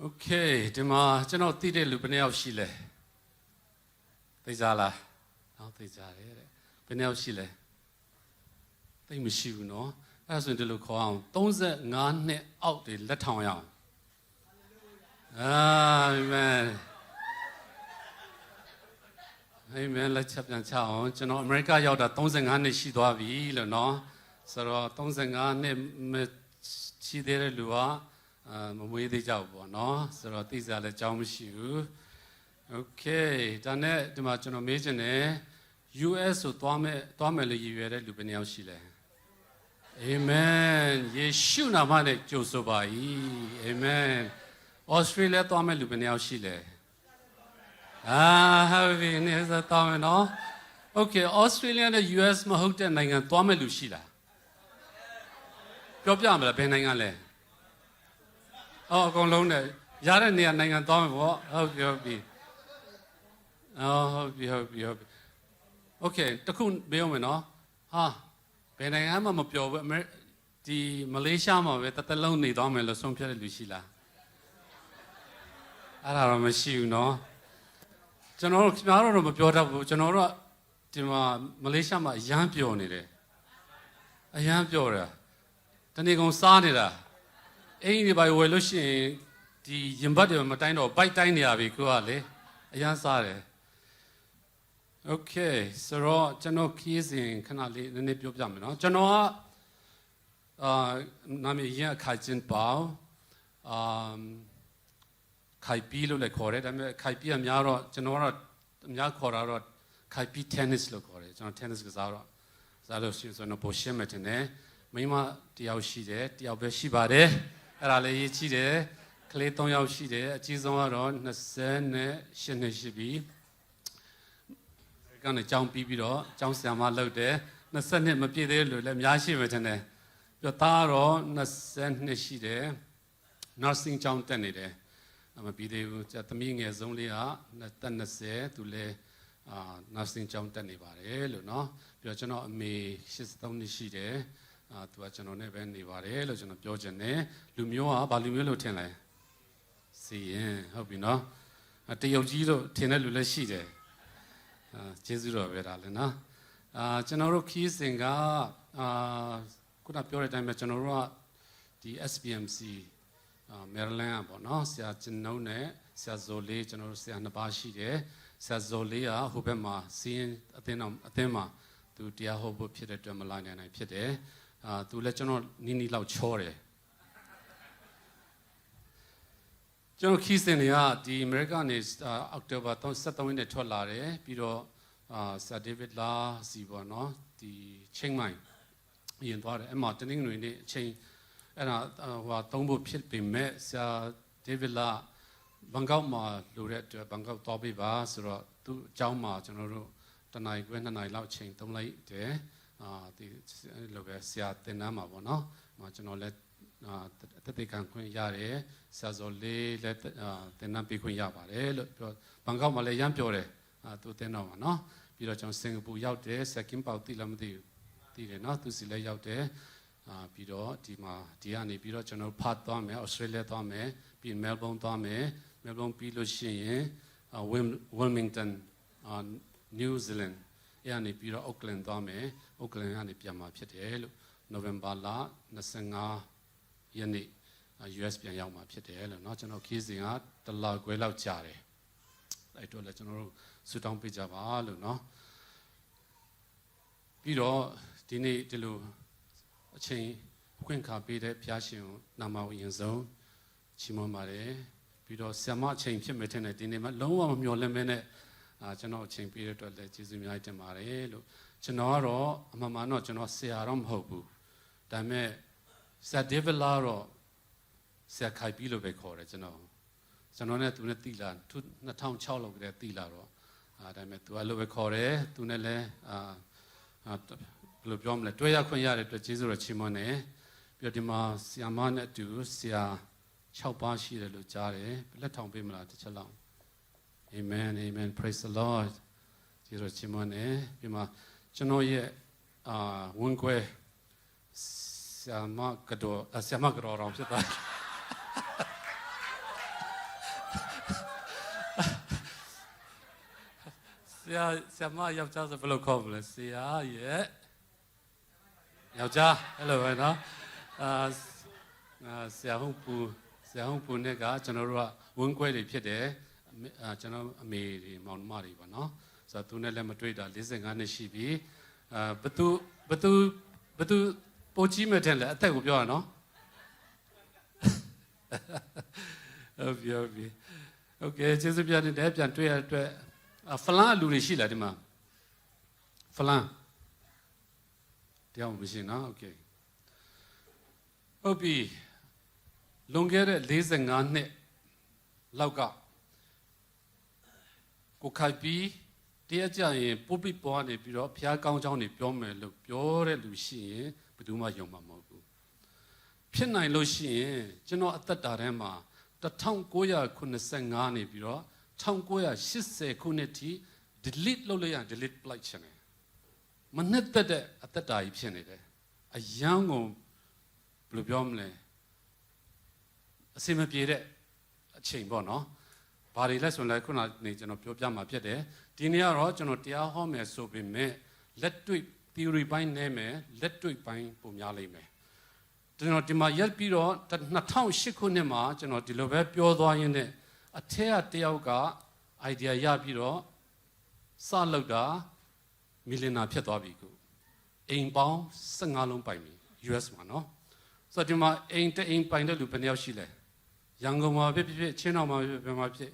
Okay ဒီမှာကျွန်တော်သိတဲ့လူဘယ်နှယောက်ရှိလဲသိကြလားဟောသိကြတယ်တဲ့ဘယ်နှယောက်ရှိလဲသိမရှိဘူးနော်အဲ့ဒါဆိုရင်ဒီလိုခေါ်အောင်35နှစ်အောက်တွေလက်ထောင်ရအောင်အာမင်Amen လက်ချက်ပြန်ချအောင်ကျွန်တော်အမေရိကရောက်တာ35နှစ်ရှိသွားပြီလို့နော်ဆိုတော့35နှစ်ရှိသေးတဲ့လူကမမွေးသေးကြဘူးပေါ့နော်ဆိုတော့သိစားလည်းအကြောင်းမရှိဘူး Okay ဒါနဲ့ဒီမှာကျွန်တော်မေးချင်တယ် US ကိုသွားမယ်လို့ရည်ရွယ်တဲ့လူဘယ်နှယောက်ရှိလဲ Amen ယေရှုနာမနဲ့ကြိုဆိုပါ၏ Amen Australia သွားမယ်လူဘယ်နှယောက်ရှိလဲဟုတ်ပြီနေစတော့မယ်နော် Okay Australia နဲ့ US မဟုတ်တဲ့နိုင်ငံသွားမယ်လူရှိလားပြောပြမလားဘယ်နိုင်ငံလဲအကုန်လုံးနဲ့ရတဲ့နေရာနိုင်ငံသွားမယ်ပေါ့ဟုတ်ပြီဟုတ်ပြီ Okay တခုပြောမယ်နော်ဟာဘယ်နိုင်ငံမှမပြောဘူးဒီမလေးရှားမှာပဲတစ်လုံးနေသွားမယ်လို့ဆုံးဖြတ်တဲ့လူရှိလားအဲ့ဒါတော့မရှိဘူးနော်ကျွန်တော်တို့ခင်ဗျားတို့တော့မပြောတတ်ဘူးကျွန်တော်တို့ဒီမှာမလေးရှားမှာအရန်ပျော်နေတယ်အရန်ပျော်တယ်တနေ့ကုန်စားနေတာအိမ်တွေပါဝယ်လို့ရှိရင်ဒီရင်ဘတ်တွေမတိုင်းတော့ဘိုက်တိုင်းနေရပြီကိုကလေအရန်စားတယ် Okay ဆိုတော့ကျွန်တော်ခီးစဉ်ခဏလေးနည်းနည်းပြောပြမယ်နော်ကျွန်တော်ကနာမည်ရခိုင်ချင်းပေါ့ခိုင်ပီလို့လည်းခေါ်တယ်ဒါပေမဲ့ခိုင်ပီကများတော့ကျွန်တော်ကတော့အများခေါ်တာတော့ခိုင်ပီ tennis လို့ခေါ်တယ်ကျွန်တော် tennis ကစားလို့ရှိဆိုတော့ပိုရှင်းမယ်ထင်တယ်မိမတယောက်ရှိတယ်တယောက်ပဲရှိပါတယ်အဲ့ဒါလည်းရေးကြည့်တယ်ကလေး3ယောက်ရှိတယ်အကြီးဆုံးကတော့28နှစ်ရှိပြီကနေကြောင်းပြီးတော့ကျောင်းဆရာမလုပ်တယ်20နှစ်မပြည့်သေးလို့လည်းအများရှိမယ်ထင်တယ်ပြီးတော့သားတော့20နှစ်ရှိတယ် nursing ကျောင်းတက်နေတယ်မပြီးသေးဘူးသမီးငယ်ဆုံးလေးက20သူလည်းnursing ကျောင်းတက်နေပါတယ်လို့เนาะပြီးတော့ကျွန်တော်အမေ83နှစ်ရှိတယ်သူကကျွန်တော်နဲ့ပဲနေပါတယ်လို့ကျွန်တော်ပြောချင်တယ်လူမျိုးကဘာလူမျိုးလို့ထင်လဲစီရင်ဟုတ်ပြီเนาะတရုတ်ကြီးတို့ထင်တဲ့လူလည်းရှိတယ်ကျေးဇူးတော်ပဲဒါလည်းနော်ကျွန်တော်တို့ခီးစဉ်ကခုနပြောတဲ့အတိုင်းပဲကျွန်တော်တို့ကဒီ SPMC မယ်ရီလန်းပေါ့နော်ဆရာကျွန်ုံနဲ့ဆရာဇိုလေးကျွန်တော်တို့ဆရာနှစ်ပါးရှိတယ်ဆရာဇိုလေးကဟိုဘက်မှာစီးရင်အသင်းမှာသူတရားဟောဖို့ဖြစ်တဲ့အတွက်မလာနိုင်ဖြစ်တယ်သူလည်းကျွန်တော်နီးလောက်ချောတယ်ကျွန်တော်ခီးစဉ်တွေကဒီအမေရိကန်နေအောက်တိုဘာ23ရက်နေ့ထွက်လာတယ်ပြီးတော့ဆရာဒေးဗစ်လာစီပေါ့နော်ဒီချင်းမိုင်ရင်သွားတယ်အမှတနင်္ဂနွေနေ့အချိန်အဲ့ဒါဟိုသုံးဖို့ဖြစ်ပေမဲ့ဆရာဒေးဗစ်လာဘန်ကောက်မှာလိုတဲ့အတွက်ဘန်ကောက်သွားပေးပါဆိုတော့သူ့အကြောင်းမှာကျွန်တော်တို့1နာရီခွဲ2နာရီလောက်အချိန်သုံးလိုက်တယ်ဒီလိုပဲဆရာသင်တန်းမှာပေါ့နော်ကျွန်တော်လည်းတသက်ခံခွင့်ရတယ်ဆရာဇော်လေးလည်းသင်တန်းပေးခွင့်ရပါတယ်လို့ပြောဘန်ကောက်မှာလည်းရမ်းပြောတယ်သူသင်တော့မှာနော်ပြီးတော့ကျွန်တော်စင်ကာပူရောက်တယ်ဆက်ကင်းပေါသိလားမသိဘူးသိတယ်နော်သူစီလည်းရောက်တယ်ပြီးတော့ဒီကနေပြီးတော့ကျွန်တော်ဖတ်သွားမယ်ဩစတြေးလျသွားမယ်ပြီးမဲလ်ဘုန်းသွားမယ်မဲလ်ဘုန်းပြီးလို့ရှိရင်ဝယ်မင်တန်နယူးဇီလန်အဲ့ကနေပြီးတော့အော့ကလန်သွားမယ်အော့ကလန်ကနေပြန်มาဖြစ်တယ်လို့နိုဝင်ဘာလ25ရက်နေ့ US ပြန်ရောက်มาဖြစ်တယ်လို့เนาะကျွန်တော်ခီးစဉ်ကတလခွဲလောက်ကြာတယ်အဲ့တော့လည်းကျွန်တော်တို့ဆူတောင်းပေးကြပါလို့เนาะပြီးတော့ဒီနေ့ဒီလိုအချိန်ခွင့်ခါပေးတဲ့ဘုရားရှင်ကိုနာမဝင်ဆုံးချီးမွမ်းပါတယ်ပြီးတော့ဆရာမအချိန်ဖြစ်မယ်ထင်တယ်ဒီနေ့မှလုံးဝမမျှော်လင့်မဲနဲ့ကျွန်တော်အချိန်ပေးတဲ့အတွက်လည်းကျေးဇူးအများကြီးတင်ပါတယ်လို့ကျွန်တော်ကတော့အမှန်မှန်တော့ကျွန်တော်ဆရာတော့မဟုတ်ဘူးဒါပေမဲ့ဆရာဒေးဗစ်လာတော့ဆရာခိုင်ပြီးလို့ပဲခေါ်တယ်ကျွန်တော်နဲ့သူနဲ့တိလာ2006လောက်ကတည်းကတိလာတော့ဒါပေမဲ့သူကလို့ပဲခေါ်တယ်သူနဲ့လည်းဘယ်လိုပြောမလဲတွေ့ရခွင့်ရတဲ့အတွက်ကျေးဇူးတော်ချီးမွမ်းတယ်ပြီးတော့ဒီမှာဆရာမနဲ့အတူဆရာ6ပါးရှိတယ်လို့ကြားတယ်လက်ထောင်ပေးမလားတစ်ချက်လောက် Amen praise the Lord ကျေးဇူးတော်ချီးမွမ်းတယ်ပြီးမှကျွန်တော်ရဲ့ဝန်ခွဲဆရာမကတော့တော်ဖြစ်သွား ဆရာမယောက်ျားဆိုဘယ်လိုခေါ်မလဲဆရာရဲ့ယောက်ျားအဲ့လိုပဲနော်ဆရာဟုတ်ပူနဲ့ကကျွန်တော်တို့ကဝန်းခွဲတွေဖြစ်တယ်ကျွန်တော်အမေတွေမောင်နှမတွေပါနော်ဆိုတော့သူနဲ့လည်းမတွေ့တာ45နှစ်ရှိပြီဘသူပိုကြီးမဲ့တဲ့လေအသက်ကိုပြောရနော်ဟုတ်ပြီโอเคကျေးဇူးပြန်တယ်ပြန်တွေ့ရတဲ့အတွက်ဖလန်လူတွေရှိလားဒီမှာဖလန်တရားမရှိနော်โอเคဟုတ်ပြီလွန်ခဲ့တဲ့45နှစ်လောက်ကကိုခိုက်ပြီးတရားကြရင်ပုပ္ပိပေါ်ကနေပြီးတော့ဘုရားကောင်းကြောင်းတွေပြောမယ်လို့ပြောတဲ့လူရှိရင်ဘယ်သူမှယုံမှာမဟုတ်ဘူးဖြစ်နိုင်လို့ရှိရင်ကျွန်တော်အသက်တာထဲမှာ1985နေပြီးတော့1980ခုနှစ်ထိ delete လုပ်လိုက်ရ delete လိုက်ချင်တယ်မနှစ်သက်တဲ့အသက်တာကြီးဖြစ်နေတယ်အယံကိုဘယ်လိုပြောမလဲအစင်မပြေတဲ့အချိန်ပေါ့နော်ဘာတွေလဲဆိုရင်လည်းခုနကနေကျွန်တော်ပြောပြမှာဖြစ်တယ်ဒီနေ့ကတော့ကျွန်တော်တရားဟောမယ်ဆိုပေမဲ့လက်တွေ့ theory ပိုင်းနဲ့မယ်လက်တွေ့ပိုင်းပုံများလိမ့်မယ်ကျွန်တော်ဒီမှာရက်ပြီးတော့2008ခုနှစ်မှာကျွန်တော်ဒီလိုပဲပြောသွားရင်းနဲ့အထက်ကတယောက်က idea ရပြီးတော့စလုပ်တာမီလီနာဖြစ်သွားပြီခုအိမ်ပေါင်း15လုံးပိုင်ပြီ US မှာနော်ဆိုတော့ဒီမှာအိမ်ပိုင်တဲ့လူဘယ်နှယောက်ရှိလဲရန်ကုန်မှာဖြစ်ချင်းတော်မှာဖြစ်ဘယ်မှာဖြစ်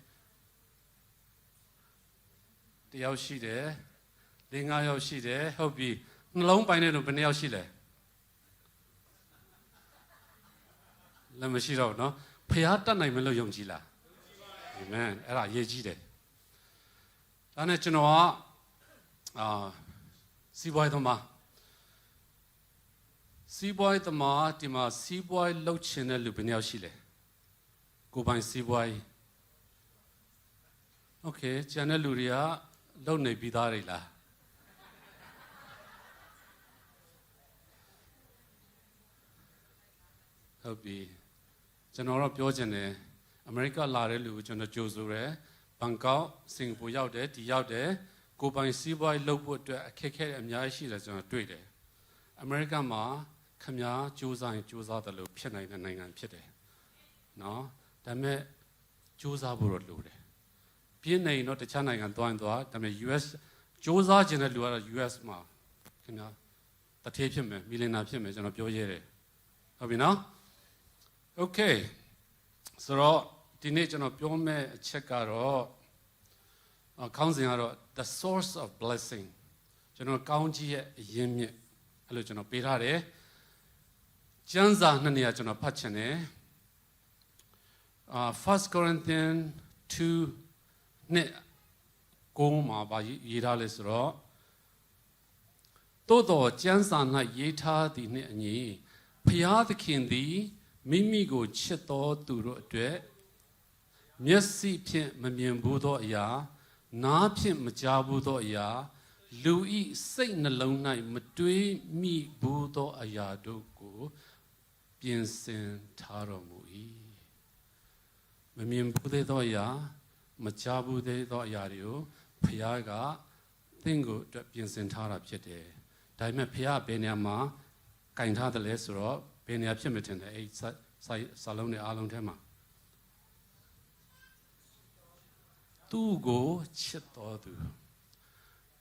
တယောက်ရှိတယ်5ယောက်ရှိတယ်ဟုတ်ပြီနှလုံးပိုင်တဲ့လူဘယ်နှယောက်ရှိလဲလည်းမရှိတော့ဘူးเนาะဖျားတတ်နိုင်မယ်လို့ယုံကြည်လားအာမင်အဲ့ဒါရေးကြီးတယ်ဒါနဲ့ကျွန်တော်ကစီးပွားရေးသမားဒီမှာစီးပွားရေးလုပ်ချင်တဲ့လူဘယ်နှယောက်ရှိလဲကိုပိုင်စီးပွားရေးโอเคကျန်တဲ့လူတွေကလုပ်နေပြီးသားတွေလားဟုတ်ပြီကျွန်တော်တော့ပြောချင်တယ်အမေရိကလာတဲ့လူကိုကျွန်တော်ကြိုဆိုတယ်ဘန်ကောက်စင်ကာပူရောက်တယ်ဒီရောက်တယ်ကိုပိုင်စီးပွားရေးလုပ်ဖို့အတွက်အခက်အခဲအများကြီးရှိတယ်ကျွန်တော်တွေ့တယ်အမေရိကမှာခမားစူးစမ်းတယ်လို့ဖြစ်နိုင်တဲ့နိုင်ငံဖြစ်တယ်နော်ဒါပေမဲ့စူးစမ်းဖို့တော့လိုတယ်ပြင်းနေတော့တခြားနိုင်ငံသွားဒါပေမဲ့ US စူးစမ်းခြင်းတဲ့လူကတော့ US မှာခင်ဗျာတထေးဖြစ်မယ်မီလီနာဖြစ်မယ်ကျွန်တော်ပြောရဲတယ်ဟုတ်ပြီနော်Okay ဆိုတော့ဒီနေ့ကျွန်တော်ပြောမယ့်အချက်ကတော့ခေါင်းစဉ်ကတော့ the source of blessing ကျွန်တော်ကောင်းကြီးရဲ့အရင်းမြစ်အဲ့လိုကျွန်တော်ပေးထားတယ်ကျမ်းစာနှစ်နေရာကျွန်တော်ဖတ်ချင်တယ်1 Corinthians 2နှစ်ကိုမှာပါရေးထားလဲဆိုတော့သို့တော်ကျမ်းစာ၌ရေးထားသည်နှင့်အညီဖျားသခင်သည်မိမိကိုချစ်သောသူတို့အတွက်မျက်စိဖြင့်မမြင်ဘူးသောအရာနားဖြင့်မကြားဘူးသောအရာလူဤစိတ်နှလုံး၌မတွေးမိဘူးသောအရာတို့ကိုပြင်ဆင်ထားတော်မူ၏မမြင်ဘူးသေးသောအရာမကြားဘူးသေးသောအရာတွေကိုဖခင်ကသင်ကိုအတွက်ပြင်ဆင်ထားတာဖြစ်တယ်ဒါပေမဲ့ဖခင်ဘယ်နေရာမှာကင်ထားတယ်လဲဆိုတော့ဘယ်နေရာဖြစ်မထင်တယ်အဲ့စာလုံးတွေအားလုံးထဲမှာသူ့ကိုချစ်တော်သူ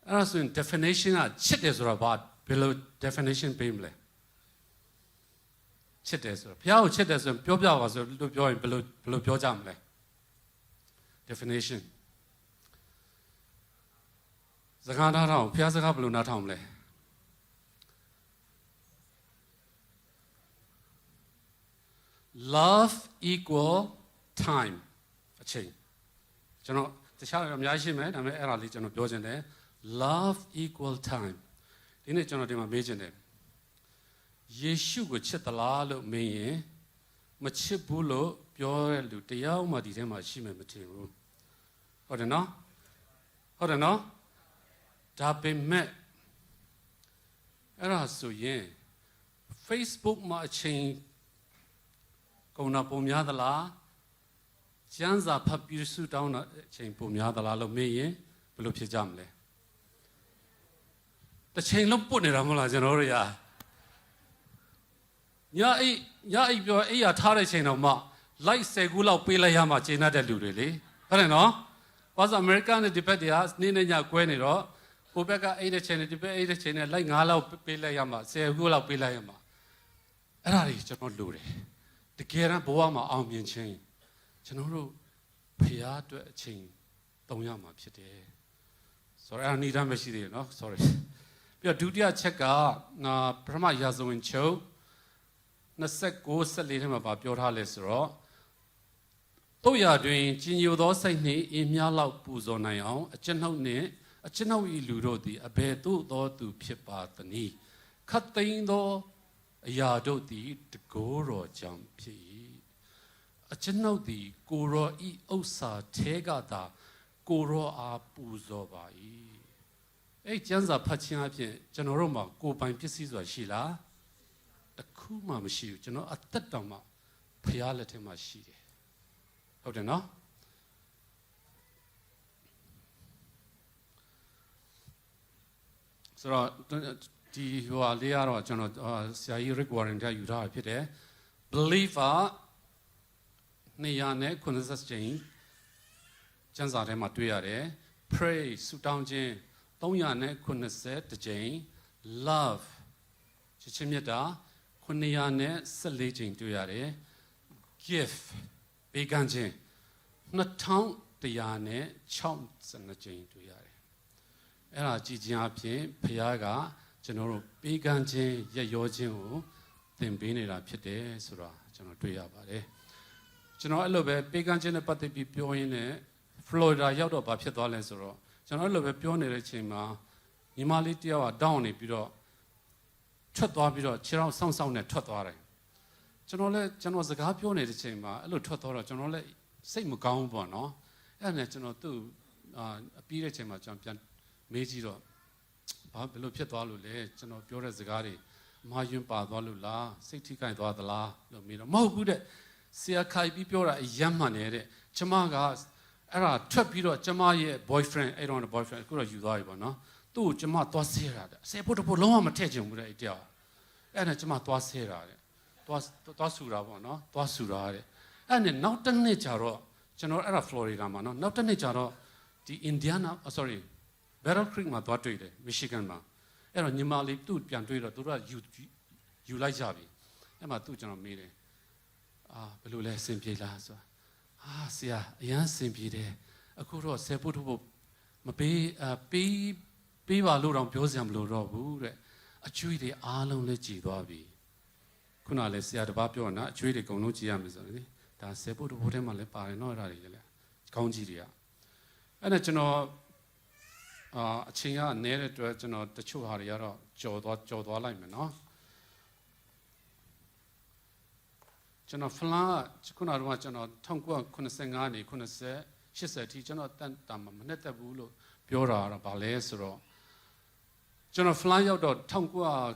အဲ့ဒါဆိုရင် definition ကချစ်တယ်ဆိုတော့ဘာဘယ်လို definition ပေးမလဲချစ်တယ်ဆိုတော့ဘုရားကိုချစ်တယ်ဆိုရင်ပြောပြပါဆိုလို့ပြောရင်ဘယ်လိုပြောကြမလဲ definition စကားနားထောင်ဘုရားစကားဘယ်လိုနားထောင်မလဲLove equal time အချိန်ကျွန်တော်တခြားအများကြီးရှိမယ်ဒါပေမဲ့အဲ့ဒါလေးကျွန်တော်ပြောချင်တယ် Love equal time ဒီနေ့ကျွန်တော်ဒီမှာမေးချင်တယ်ယေရှုကိုချစ်သလားလို့မေးရင်မချစ်ဘူးလို့ပြောတဲ့လူတယောက်မှဒီထဲမှာရှိမယ်မထင်ဘူးဟုတ်တယ်နော်ဒါပေမဲ့အဲ့ဒါဆိုရင် Facebook မှာအချိန်ကုန်တာပုံများသလားကျမ်းစာဖတ်ပြီးဆုတောင်းတာအချိန်ပုံများသလားလို့မေးရင်ဘယ်လိုဖြစ်ကြမလဲ The chain look put it on Janoria. Ya, your ear tarry chain of ma, like Segula Pilayama, China de Ludili. I don't know. Was American Depetia, Nina Queniro, Ubeka ate chain, debate chain, like Nala Pilayama, Segula Pilayama. Rari, Janot Luri. The Kera Boama Army chain. Janoro Pia to a chain. Tongyama Pite. Sorry, I need a machine, no? Sorry. Your duty I check out, na Prama Yazo in Cho. Na sec goes to lead him about your halesro. Oh, you are doing Jinio Dosai in Yala Puzo Nayon, a channel ne, a channel ilurodi, a bed do to pipa the knee. Cut the indo, a yardo di, the goro jumpy. A channel di, goro e osa, tegada, goro a puzo bai. A janza patching up in Generoma, go by pieces of Sheila. A kuma mashi, you know, a tatama, piality mashi. How do you know? So, the who are there or John, say, requiring that you are pity. Believer, Niane, Kunazas Jane, Janzare Matuare, pray, suit down Jane, Donyane, Kunaset, the Jane, love, Chichimeta, Kuniane, Salaging to Yare, gift. Beganjin, not town the Yane, chomps and the Jane to Yare. Era Gigiapi, Piaga, General Beganjin, Yajin, then Benera Pite, Sura, General Tuyabare. General Lobe, Beganjin, a party be pioine, Florida Yado Papiadolan Soro, General Lobe Pionere Chima, Imalitia Downy Bureau, Trotwabiro, Chirao Sound and Trotware. General Zagapione the chamber, a little Totora, General, same Mugambo, no? And a general too, a period chamber champion, Majiro, Babilo Pietolule, General Pure Zagari, Majum Padolula, 60 kind of the la, no mirror, more good, Sia Kai Bipura, Yamanere, Chamagas, Era, Trapiro, Chamaye, boyfriend, I don't a boyfriend, could have you no? Two Jama Tossera, say put a Poloma Tajum with idea, and a Jama Tossera. Tossura, no? Tossura. And then not the nature, General Era Florida, no? Not the nature, the Indiana, sorry, Battle Creek, my daughter, Michigan, ma. Era Nimali, two Piantuira, you like Javi. Emma, two general meeting. Ah, Belula, Saint Pierre. Ah, see, young Saint Pierre. A kuro, Seputu, Mabe, Biva Luram Piosiam Luro, a Judy Alon Legidovi. Kunale sia the Bapiona, Judy Gonuciam is only. That's a put whatever lepa, no rally. Congiria. And a general Chinga near to a general the Chuhariaro, Joe Alignment, no? General Fla, Chikuna, General Tonqua, Kunasangani, Kunase, she said, General Tantam, Neta Bulu, Piora, Balesro. General Fly out of Tonqua.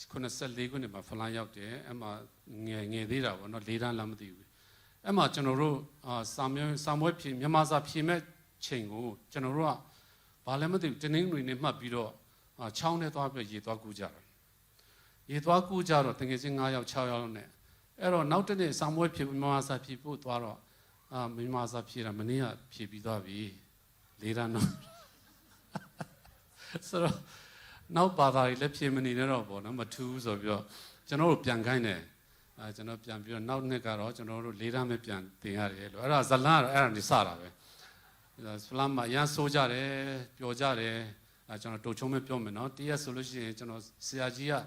Couldn't sell legal in my flying out there, Emma Nedira, or not Lida Lamdi. Emma General Samuel Yamaza Pime Chingu, General Balamadi, Tening in my bureau, Chownet of Yitwa Gujar. Yitwa Gujar, thinking I have Chowne. Ero, now today, Samuel Mimasa people, Twaro, Mimasa Pira Mania, Pibidavi, Lida no. So, now, Bada, left him in number two of your General Piangane, General Pian, now Negaro, General Lida Mepian, the area, Zalar, Aaron de Sara. Flama, Yan Sojare, Piojare, General Tochome Piomino, Tia Solution, General Siagia.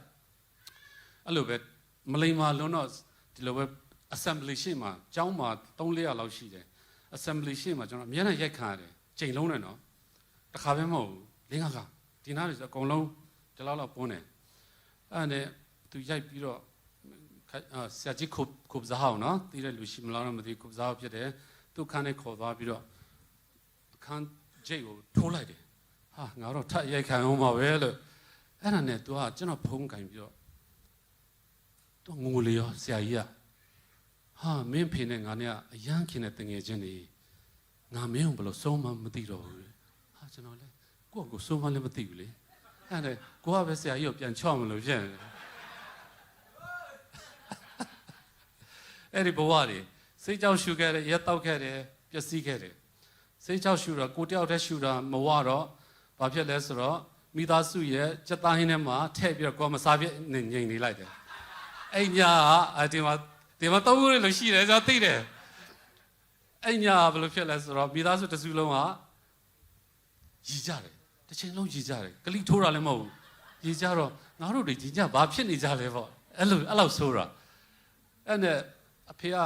A little bit, Malima Lunos, the Assembly Shima, Jauma, Tonlea Laushide, Assembly Shima, General Miana Yakare, Jane Lonano, the Havemo, Lingaga. Dinner is a colon, the Lala Pone. And to Yapiro Saji Kubzahau, no? The Lushimala, the Kubzah Pede, two canny Kovabiro. Can't jail, too late. Ah, now, Yakan Oma Velo. And a net to our general Pong can be. Don't Mulio, Sia. Ah, main pinning Ania, a young kin at the Jenny. Now, Mimbolo, so Mamadiro. Ah, General. Go so many materially. အဲ့ဒါကိုကပဲဆရာကြီးကိုပြန်ချော့မလို့ဖြစ်နေအဲ့ဒီဘဝတွေစိတ်ကြောက်ရှူခဲ့တယ်ရက်တောက်ခဲ့တယ်ပျက်စီးခဲ့တယ်စိတ်ကြောက်ရှူတော့ကိုတယောက်တည်းရှူတာမဝတော့ဘာဖြစ်လဲဆိုတော့မိသားစုရဲ့စက်သားဟင်းထဲမှာထည့်ပြီးတော့ကိုမစားပြည့်ငြိမ်နေလိုက်တယ်အဲ့ညာဒီမှာတောက်ရလို့ရှိတယ်ကျွန်တော်သိတယ်အဲ့ညာဘယ်လိုဖြစ်လဲဆိုတော့မိသားစုတစ်စုလုံးကရည်ကြတယ်တစ်ချိန်လုံးရည်ကြတယ်ဂလိထိုးတာလည်းမဟုတ်ဘူးရည်ကြတော့ငါတို့တွေဒီညဘာဖြစ်နေကြလဲပေါ့အဲ့လောက်ဆိုးတာအဲ့နဲ့အဖေက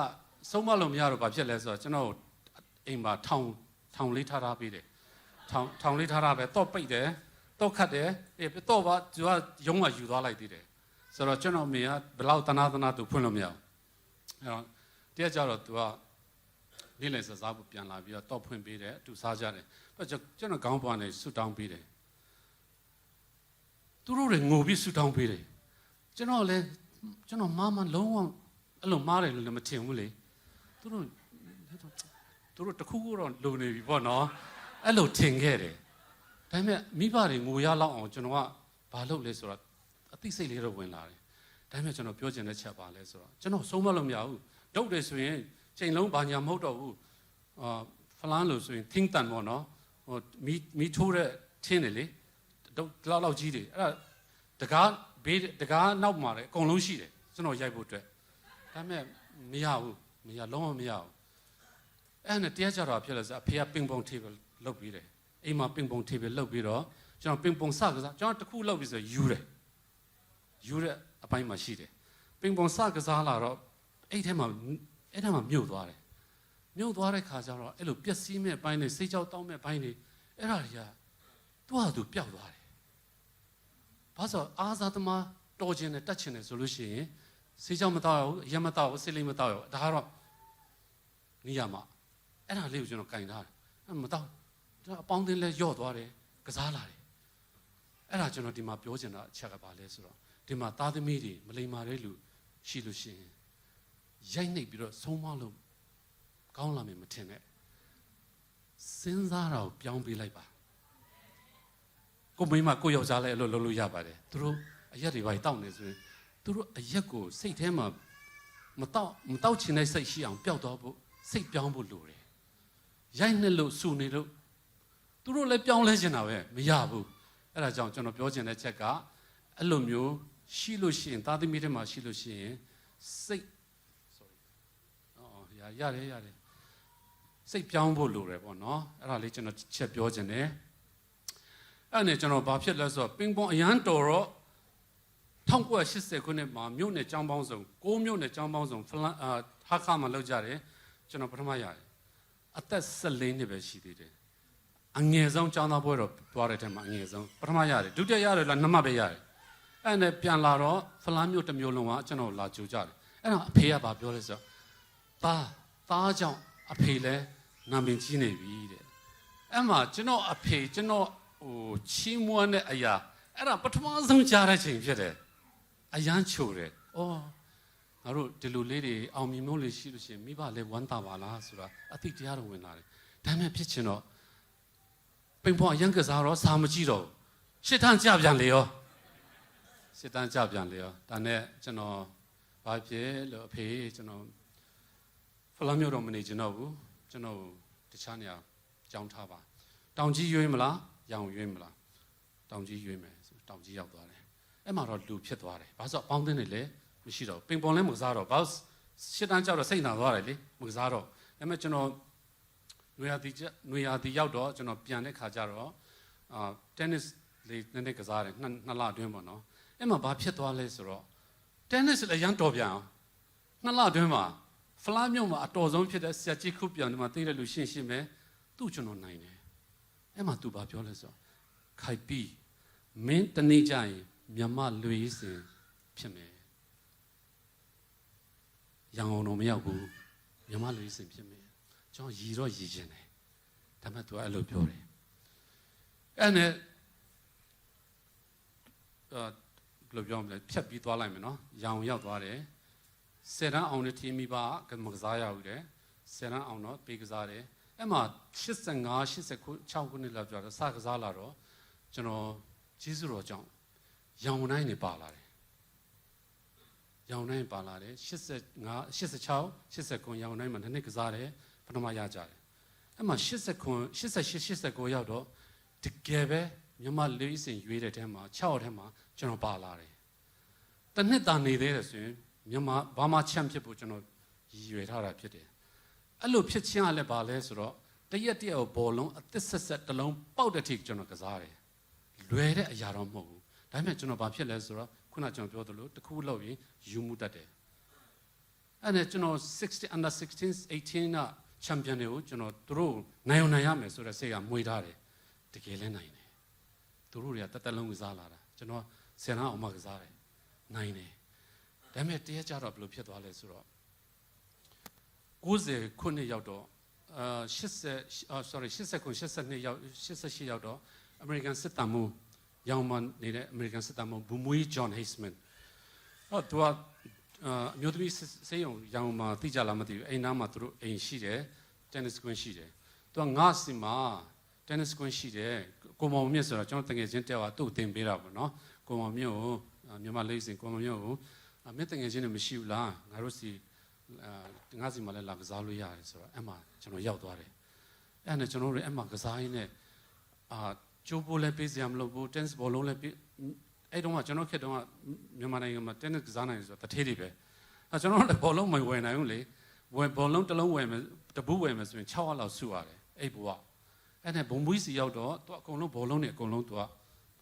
ဆုံးမလို့မရတော့ဘာဖြစ်လဲဆိုတော့ကျွန်တော်အိမ်မှာထောင်လေးထားပေးတယ်ထောင်လေးထားပဲတော့ပိတ်တယ်တော့ခတ်တယ်တော့ပါသူကရုံးကယူသွားလိုက်သေးတယ်ဆိုတော့ကျွန်တော်အမေကဘယ်လောက်တနာသူဖွင့်လို့မရဘူးအဲ့တော့တရက်ကြတော့သူကနေ့လည်စားဖို့ပြန်လာပြီးတော့ဖွင့်ပေးတယ်အတူစားကြတယ်ကျွန်တော်ခေါင်းပွားနေဆူတောင်းပေးတယ်သူတို့တွေငိုပြီးဆူတောင်းပေးတယ်ကျွန်တော်မမလုံးဝအဲ့လိုမားတယ်လို့လည်းမထင်ဘူးလေသူတို့တခုခုတော့လုံနေပြီပေါ့နော်အဲ့လိုထင်ခဲ့တယ်ဒါပေမဲ့မိဘတွေငိုရလောက်အောင်ကျွန်တော်ကဘာလုပ်လဲဆိုတော့အသိစိတ်လေးတော့ဝင်လာတယ်ဒါပေမဲ့ကျွန်တော်ပြောချင်တဲ့ချက်ပါလဲဆိုတော့ကျွန်တော်ဆုံးမလို့မရဘူးဒုတ်တယ်ဆိုရင်ချိန်လုံးဘာညာမဟုတ်တော့ဘူးဖလန်းလို့ဆိုရင် think တန်ပေါ့နော်ဟိုမီထိုးတဲ့ထင်းတယ်လေဒုတ်လောက်ကြီးတယ်အဲ့ဒါတကားနောက်မှာလည်းအကုန်လုံးရှိတယ်ကျွန်တော်ရိုက်ဖို့အတွက်ဒါပေမဲ့မရဘူးလုံးဝမရဘူးအဲ့နဲ့တရားကြတော့ဖြစ်လဲဆိုအဖေကပင်ပုံ table လုပ်ပြီးတယ်အိမ်မှာပင်ပုံ table လုပ်ပြီးတော့ကျွန်တော်ပင်ပုံစကစားကျွန်တော်တခုလုပ်ပြီးဆိုယူတဲ့အပိုင်းမှာရှိတယ်ပင်ပုံစကစားလာတော့အဲ့ထဲမှာမြုပ်သွားတယ်မြုပ်သွားတဲ့ခါကျတော့အဲ့လိုပျက်စီးမဲ့ဘိုင်းတွေစိတ်ကြောက်တောင်းမဲ့ဘိုင်းတွေအဲ့ဒါတွေကသူ့ပျောက်သွားတယ်ဘာလို့အားစားသမားတော်ခြင်းနဲ့တက်ခြင်းနဲ့ဆိုလို့ရှိရင်စိတ်ကြောက်မတော့ဘူးရက်မတော့ဘူးစိတ်လေးမတော့ဘူးဒါကတော့နေရမှာအဲ့ဒါလေးကိုကျွန်တော်ကင်ထားတယ်အဲ့မတော့အပေါင်းအသင်းလဲယော့သွားတယ်ကစားလာတယ်အဲ့ဒါကျွန်တော်ဒီမှာပြောချင်တာအချက်ကဘာလဲဆိုတော့ဒီမှာသားသမီးတွေမလိမ္မာတဲ့လူရှိလို့ရှိရင်ရိုက်နှိပ်ပြီးတော့ဆုံးမလို့ကောင်းလာမယ်မထင်နဲ့စဉ်းစားတာကိုပြောင်းပေးလိုက်ပါကိုမိမကိုယောက်ျားလည်းအဲ့လိုလုပ်လို့ရပါတယ်သူတို့အရက်တွေပါတောက်နေဆိုရင်သူတို့အရက်ကိုစိတ်ထဲမှာမတောက်ချင်တဲ့စိတ်ရှိအောင်ပျောက်သွားဖို့စိတ်ပြောင်းဖို့လိုတယ်ရိုက်နှက်လို့စူနေလို့သူတို့လည်းပြောင်းလဲချင်တာပဲမရဘူးအဲ့ဒါကြောင့်ကျွန်တော်ပြောချင်တဲ့ချက်ကအဲ့လိုမျိုးရှိလို့ရှိရင်သားသမီးတွေမှာရှိလို့ရှိရင်စိတ်ရတယ်စိတ်ပြောင်းဖို့လိုတယ်ပေါ့နော်အဲ့ဒါလေးကျွန်တော်ချက်ပြောချင်တယ်အဲ့နဲ့ကျွန်တော်ဘာဖြစ်လဲဆိုတော့ပင်ပွန်အရန်တော်တော့1980ခုနှစ်မှာမြို့နယ်ကျောင်းပေါင်းစုံ6မြို့နယ်ကျောင်းပေါင်းစုံဟာခါမှာလောက်ကြတယ်ကျွန်တော်ပထမရတယ်အသက်14နှစ်ပဲရှိသေးတယ်အငယ်ဆုံးကျောင်းသားပွဲတော့သွားတဲ့ထဲမှာအငယ်ဆုံးပထမရတယ်ဒုတိယရတယ်လားနှစ်မှတ်ပဲရတယ်အဲ့နဲ့ပြန်လာတော့ဖလားမြို့တစ်မျိုးလုံးကကျွန်တော်လာကြိုကြတယ်အဲ့တော့အဖေကဘာပြောလဲဆိုတော့သားကြောင့်အဖေလည်းနာမည်ကြီးနေပြီတဲ့အဲ့မှာကျွန်တော်အဖေကျွန်တော်ချီးမွမ်းတဲ့အရာအဲ့ဒါပထမဆုံးကြားတဲ့ချိန်ဖြစ်တယ်အရန်ချိုတယ်။အော်ငါတို့ဒီလိုလေးတွေအောင်မြင်မှုလေးရှိလို့ရှိရင်မိဘလည်းဝမ်းသာပါလားဆိုတာအသိတရားတော်ဝင်လာတယ်။ဒါမှဖြစ်ချင်တော့ပင်ပေါ်အရန်ကစားတော့စာမကြည့်တော့ရှစ်တန်းကြပြန်လေရောရှစ်တန်းကြပြန်လေရောဒါနဲ့ကျွန်တော်ဘာဖြစ်လို့အဖေကျွန်တော်ဖလမ်းမြို့တော့မနေချင်တော့ဘူးကျွန်တော်တခြားနေရာကြောင်းထားပါတောင်ကြီးရွေးမလားရောင်ရွေးမလားတောင်ကြီးရွေးမယ်တောင်ကြီးရောက်သွားတယ်အဲ့မှာတော့လူဖြစ်သွားတယ်ဘာလို့ပေါင်းတင်းနေလဲမရှိတော့ပင်ပွန်လည်းမကစားတော့ဘာလို့ရှစ်တန်းကြောက်တော့စိတ်နာသွားတယ်လေမကစားတော့အဲ့မဲ့ကျွန်တော်နွေရာသီရောက်တော့ကျွန်တော်ပြန်တဲ့ခါကျတော့tennis လေးနည်းနည်းကစားတယ်နှစ်လအတွင်းပေါ့နော်အဲ့မှာဘာဖြစ်သွားလဲဆိုတော့ tennis လည်းရမ်းတော်ပြန်အောင်နှစ်လအတွင်းမှာဖလားမြို့မှာအတော်ဆုံးဖြစ်တဲ့ဆရာကြီးခုပြန်ဒီမှာသိတဲ့လူရှင်းမယ်သူ့ကျွန်တော်နိုင်တယ်အဲ့မှာသူဘာပြောလဲဆိုတော့ခိုက်ပြီးမင်းတနေ့ကျရင်မြမလွေစင်ဖြစ်မယ်ရန်ကုန်တော့မရောက်ဘူးမြမလွေစင်ဖြစ်မယ်ကျွန်တော်ရည်တော့ရည်ချင်တယ်ဒါပေမဲ့သူအဲ့လိုပြောတယ်အဲ့နဲ့ဘယ်လိုပြောမလဲဖြတ်ပြီးသွားလိုက်မယ်နော်ရောင်ရောက်သွားတယ်ဆယ်တန်းအောင်တဲ့ทีมမိဘကမကစားရဘူးတဲ့ဆယ်တန်းအောင်တော့ပေးကစားတယ်အဲ့မှာ85 86ခုနှစ်လောက်ကြာတော့စကစားလာတော့ကျွန်တော် ဂျေဇုတော်ကြောင့်ရောင်တိုင်းနေပါလာတယ်ရောင်တိုင်းပါလာတယ်85 86 89ရောင်တိုင်းမှာနှစ်ကစားတယ်ပထမရကြတယ်အဲ့မှာ89 88 89ရောက်တော့တကယ်ပဲမြန်မာလေးစင်ရွေးတဲ့ထဲမှာ6ရက်ထဲမှာကျွန်တော်ပါလာတယ်တနှစ်တာနေသေးတယ်ဆိုရင်မြန်မာဘာမှချမ်းဖြစ်ဖို့ကျွန်တော်ရည်ရွယ်ထားတာဖြစ်တယ်အဲ့လိုဖြစ်ချင်းကလည်းပါလဲဆိုတော့တရက်ကိုဘောလုံးအသစ်ဆက်ဆက်တစ်လုံးပေါက်တဲ့ထိကျွန်တော်ကစားတယ်လွယ်တဲ့အရာတော့မဟုတ်ဘူးဒါပေမဲ့ကျွန်တော်ဘာဖြစ်လဲဆိုတော့ခုနကျွန်တော်ပြောသလိုတစ်ခုလောက်ရင်ယူမှုတတ်တယ်အဲ့နဲ့ကျွန်တော်60 under 16 18ကချန်ပီယံတွေကိုကျွန်တော်တို့နိုင်အောင်နိုင်ရမယ်ဆိုတဲ့စိတ်ကမွေးထားတယ်တကယ်လဲနိုင်တယ်သူတို့တွေကတက်လုံးကစားလာတာကျွန်တော်ဆယ်နာအောင်မကစားတယ်နိုင်တယ်ဒါပေမဲ့တရက်ကြတော့ဘယ်လိုဖြစ်သွားလဲဆိုတော့90ခုနှစ်ရောက်တော့89 ရောက်88ရောက်တော့အမေရိကန်စစ်တပ်မှရောင်မနေတဲ့အမေရိကန်စစ်တပ်မှဘူမွေးဂျွန်ဟိတ်စမန်တော့သူကအမျိုးသမီးစေးရုံရောင်မှာတိကျလားမသိဘူးအိမ်သားမှာသူတို့အိမ်ရှိတယ်တက်နစ်ကွင်းရှိတယ်သူကငါ့စီမှာတက်နစ်ကွင်းရှိတယ်ကိုမောင်မြင့်ဆိုတော့ကျွန်တော်တကယ်ချင်းတက်သွားသူ့တင်ပေးတာပေါ့နော်ကိုမောင်မြင့်ကိုမြန်မာလေးစင်ကိုမောင်မြင့်ကိုမင်းတကယ်ချင်းလည်းမရှိဘူးလားငါတို့စီငါးစီမှာလည်းလာကစားလို့ရတယ်ဆိုတော့အဲ့မှာကျွန်တော်ရောက်သွားတယ်အဲ့နဲ့ကျွန်တော်တို့အဲ့မှာကစားရင်းနဲ့ကျိုးပိုးလည်းပေးစရာမလိုဘူးတင်းစ်ဘောလုံးလည်းအဲ့တုန်းကကျွန်တော်ခေတ်တုန်းကမြန်မာနိုင်ငံမှာတင်းနစ်ကစားနိုင်ဆိုတော့တထေးတွေပဲကျွန်တော်လည်းဘောလုံးမဝယ်နိုင်ဘူးလေဘောလုံးတစ်လုံးဝယ်မယ်တပူးဝယ်မယ်ဆိုရင်6ရက်လောက်စုရတယ်အဲ့ဘွားအဲ့နဲ့ဘုံမွေးစီရောက်တော့သူအကုန်လုံးဘောလုံးတွေအကုန်လုံးသူက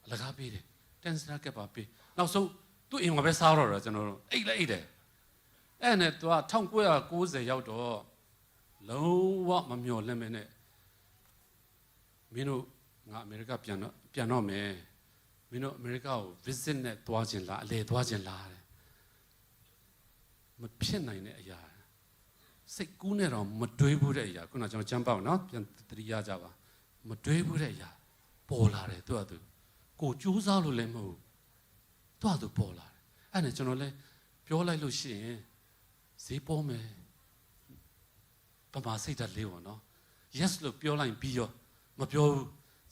အလကားပေးတယ်တင်းစ်ရက်ကပါပေးနောက်ဆုံးသူ့အိမ်မှာပဲစားတော့တယ်ကျွန်တော်တို့အိတ်လည်းအိတ်တယ်အဲ့နဲ့သူက1990ရောက်တော့လုံးဝမမျှော်လင့်မနဲ့မင်းတို့ငါအမေရိကပြန်တော့မယ်မင်းတို့အမေရိကကို visit နဲ့သွားခြင်းလားအလဲသွားခြင်းလားတဲ့မဖြစ်နိုင်တဲ့အရာစိတ်ကူးနဲ့တော့မတွေးဘူးတဲ့အရာခုနကျွန်တော်ကြမ်းပေါက်နော်ပြန်သတိရကြပါမတွေးဘူးတဲ့အရာပေါ်လာတယ်သူကသူကိုကြိုးစားလို့လည်းမဟုတ်သူကသူပေါ်လာတယ်အဲ့နဲ့ကျွန်တော်လည်းပြောလိုက်လို့ရှိရင်ဈေးပေါ်မယ်ပမာစိတ်ဓာတ်လေးပေါ့နော် yes လို့ပြောလိုက်ပြီးတော့မပြောဘူး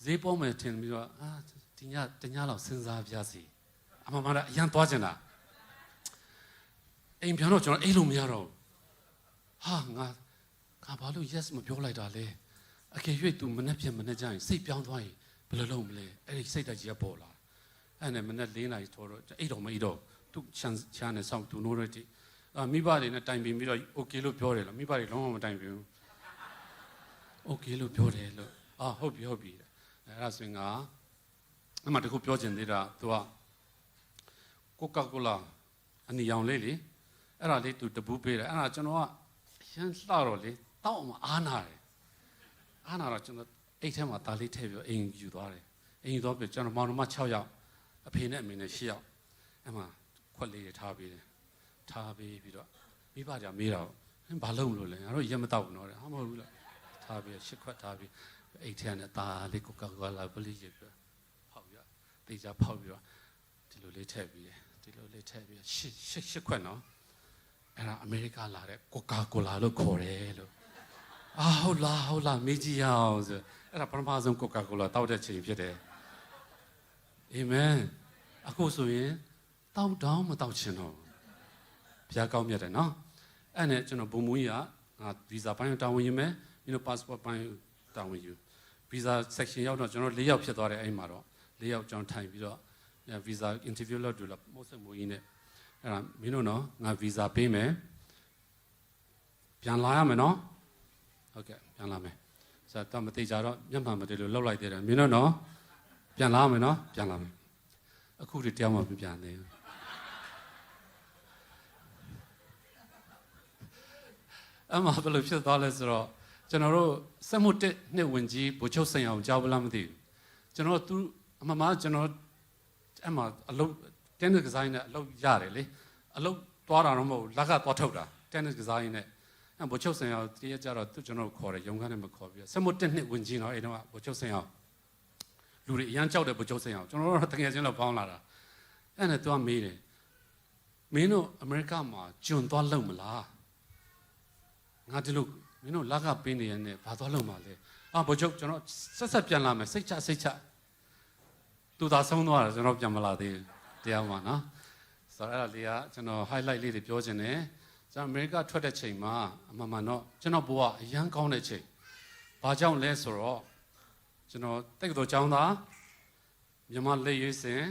ဈေးပေါ်မယ်ထင်ပြီးတော့ဒီညတညလောက်စဉ်းစားပြစီအမှန်မှန်အရန်သွားချင်တာအိမ်ပြန်တော့ကျွန်တော်အိမ်လို့မရတော့ဟာငါဘာလို့ yes မပြောလိုက်တာလဲအကယ်၍ तू မနဲ့ပြန်မနဲ့ကြရင်စိတ်ပြောင်းသွားရင်ဘယ်လိုလုပ်မလဲအဲ့ဒီစိတ်ဓာတ်ကြီးကပေါ်လာအဲ့နဲ့မနဲ့4နာရီထိုးတော့အိတ်တော့မအိတ်တော့သူချမ်းနဲ့စောင့်သူနိုးရတဲ့မိဘတွေနဲ့တိုင်ပင်ပြီးတော့ okay လို့ပြောတယ်လို့မိဘတွေလုံးဝမတိုင်ပင်ဘူး okay လို့ပြောတယ်လို့ဟုတ်ပြီအဲ့ဒါဆိုရင်ကအမှတခုပြောချင်သေးတာ तू ကကိုကာကိုလာအနီရောင်လေးလေအဲ့ဒါလေး तू တပူးပေးတယ်အဲ့ဒါကျွန်တော်ကရမ်းလှတော့လေတောက်မှအားနာတယ်အားနာတော့ကျွန်တော်အိတ်ထဲမှာဒါလေးထည့်ပြီးအိမ်ယူသွားတယ်အိမ်ယူသွားပြီးကျွန်တော်မောင်နှမ6ယောက်အဖေနဲ့အမေနဲ့10ယောက်အဲ့မှာခွက်လေးတွေထားပေးတယ်ထားပေးပြီးတော့မိဘတွေကမေးတော့ဘာလုပ်မလို့လဲငါတို့ရက်မတော့ဘူးနော်တဲ့ဟာမဟုတ်ဘူးလားထားပြီး10ခွက်ထားပြီးအိတ်ထဲနဲ့ဒါလေးကိုကာကိုလာပလီကြီးပြီးဖောက်ရတေချာဖောက်ပြီးတော့ဒီလိုလေးထည့်ပြီးတယ်ဒီလိုလေးထည့်ပြီး10ခွက်နော်အဲ့ဒါအမေရိကလာတဲ့ကိုကာကိုလာလို့ခေါ်တယ်လို့ဟုတ်လားမေးကြည့်ရအောင်ဆိုအဲ့ဒါပထမဆုံးကိုကာကိုလာတောက်တဲ့ချိန်ဖြစ်တယ်အာမင်အခုဆိုရင်တောက်တောင်းမတောက်ချင်တော့ဘုရားကောင်းမြတ်တယ်နော်အဲ့နဲ့ကျွန်တော်ဘုံမူကြီးကငါဗီဇာပိုင်းတာဝန်ယူမယ်ပြီးတော့ passport ပိုင်းတာဝန်ယူဗီဇာ section ရောက်တော့ကျွန်တော်4ယောက်ဖြစ်သွားတယ်အဲ့မှာတော့4ယောက်ကျွန်တော်ထိုင်ပြီးတော့ဗီဇာ interview လုပ်တယ်လို့မိုးစမူကြီးနဲ့အဲ့ဒါမင်းတို့နော်ငါဗီဇာပေးမယ်ပြန်လာရမယ်နော်ဟုတ်ကဲ့ပြန်လာမယ်ဆိုတော့မသိကြတော့မျက်မှန်မတည်လို့လောက်လိုက်သေးတယ်မင်းတို့နော်ပြန်လာမယ်နော်ပြန်လာမယ်အခုတည်းတရားမှမပြန်သေးဘူးအမှဘယ်လိုဖြစ်သွားလဲဆိုတော့ကျွန်တော်တို့စက်မှုတစ်နှစ်ဝင်ကြီးဗိုလ်ချုပ်ဆိုင်အောင်ကြောက်လားမသိဘူးကျွန်တော်သူအမှန်မှကျွန်တော်အဲ့မှာအလုပ်တင်းနစ်ကစားရင်းနဲ့အလုပ်ရတယ်လေအလုပ်သွားတာတော့မဟုတ်ဘူးလက်ကသွားထုတ်တာတင်းနစ်ကစားရင်းနဲ့အဲ့ဗိုလ်ချုပ်ဆိုင်အောင်တရက်ကြတော့သူကျွန်တော်ခေါ်တယ်ရုံခန်းနဲ့မခေါ်ပြီးစက်မှုတစ်နှစ်ဝင်ကြီးတော့အဲ့တော့ဗိုလ်ချုပ်ဆိုင်အောင်လူတွေအရန်ကြောက်တယ်ဗိုလ်ချုပ်ဆိုင်အောင်ကျွန်တော်တို့တကယ်ချင်းတော့ပေါင်းလာတာအဲ့နဲ့သူကမေးတယ်မင်းတို့အမေရိကမှာဂျွန်သွားလုံမလားငါဒီလိုမင်းတို့လက်ကပေးနေရတဲ့ဘာသွားလုံမှာလဲဗိုလ်ချုပ်ကျွန်တော်ဆက်ပြန်လာမယ်စိတ်ချသူ သူသာဆုံးသွားတယ်ကျွန်တော်ပြန်မလာသေးဘူးတရားမှာနော်ဆိုတော့အဲ့ဒါလေးကကျွန်တော် highlight လေးတွေပြောချင်တယ်ကျွန်တော်အမေရိကထွက်တဲ့ချိန်မှာအမှန်မှန်တော့ကျွန်တော်ဘဝအရန်ကောင်းတဲ့ချိန်ဘာကြောင့်လဲဆိုတော့ကျွန်တော်တက္ကသိုလ်ကျောင်းသားမြန်မာလက်ရွေးစင်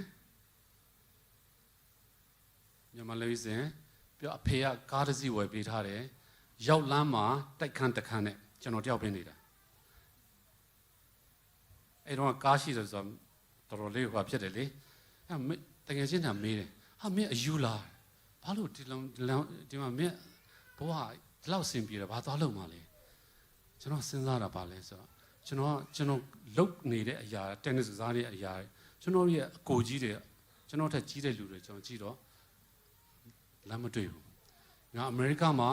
ပြီးအဖေကကားတစ်စီးဝယ်ပေးထားတယ်ရောက်လမ်းမှာတိုက်ခန်းတစ်ခန်းနဲ့ကျွန်တော်တယောက်ပဲနေတာအဲ့တော့ကားရှိတယ်ဆိုတော့တော်တော်လေးဟိုဖြစ်တယ်လေအဲ့တကယ်ချင်းသာမေးတယ်ဟာမင်းအယူလားဘာလို့ဒီမှာမင်းဘဝဒီလောက်ဆင်ပြေတယ်ဘာသွားလို့မလဲကျွန်တော်စဉ်းစားတာပါလဲဆိုတော့ကျွန်တော်လုတ်နေတဲ့အရာတက်နစ်စကားတွေအရာကျွန်တော်ရဲ့အကိုကြီးတွေကျွန်တော်ထက်ကြီးတဲ့လူတွေကျွန်တော်ကြည့်တော့လမ်းမတွေ့ဘူးငါအမေရိကမှာ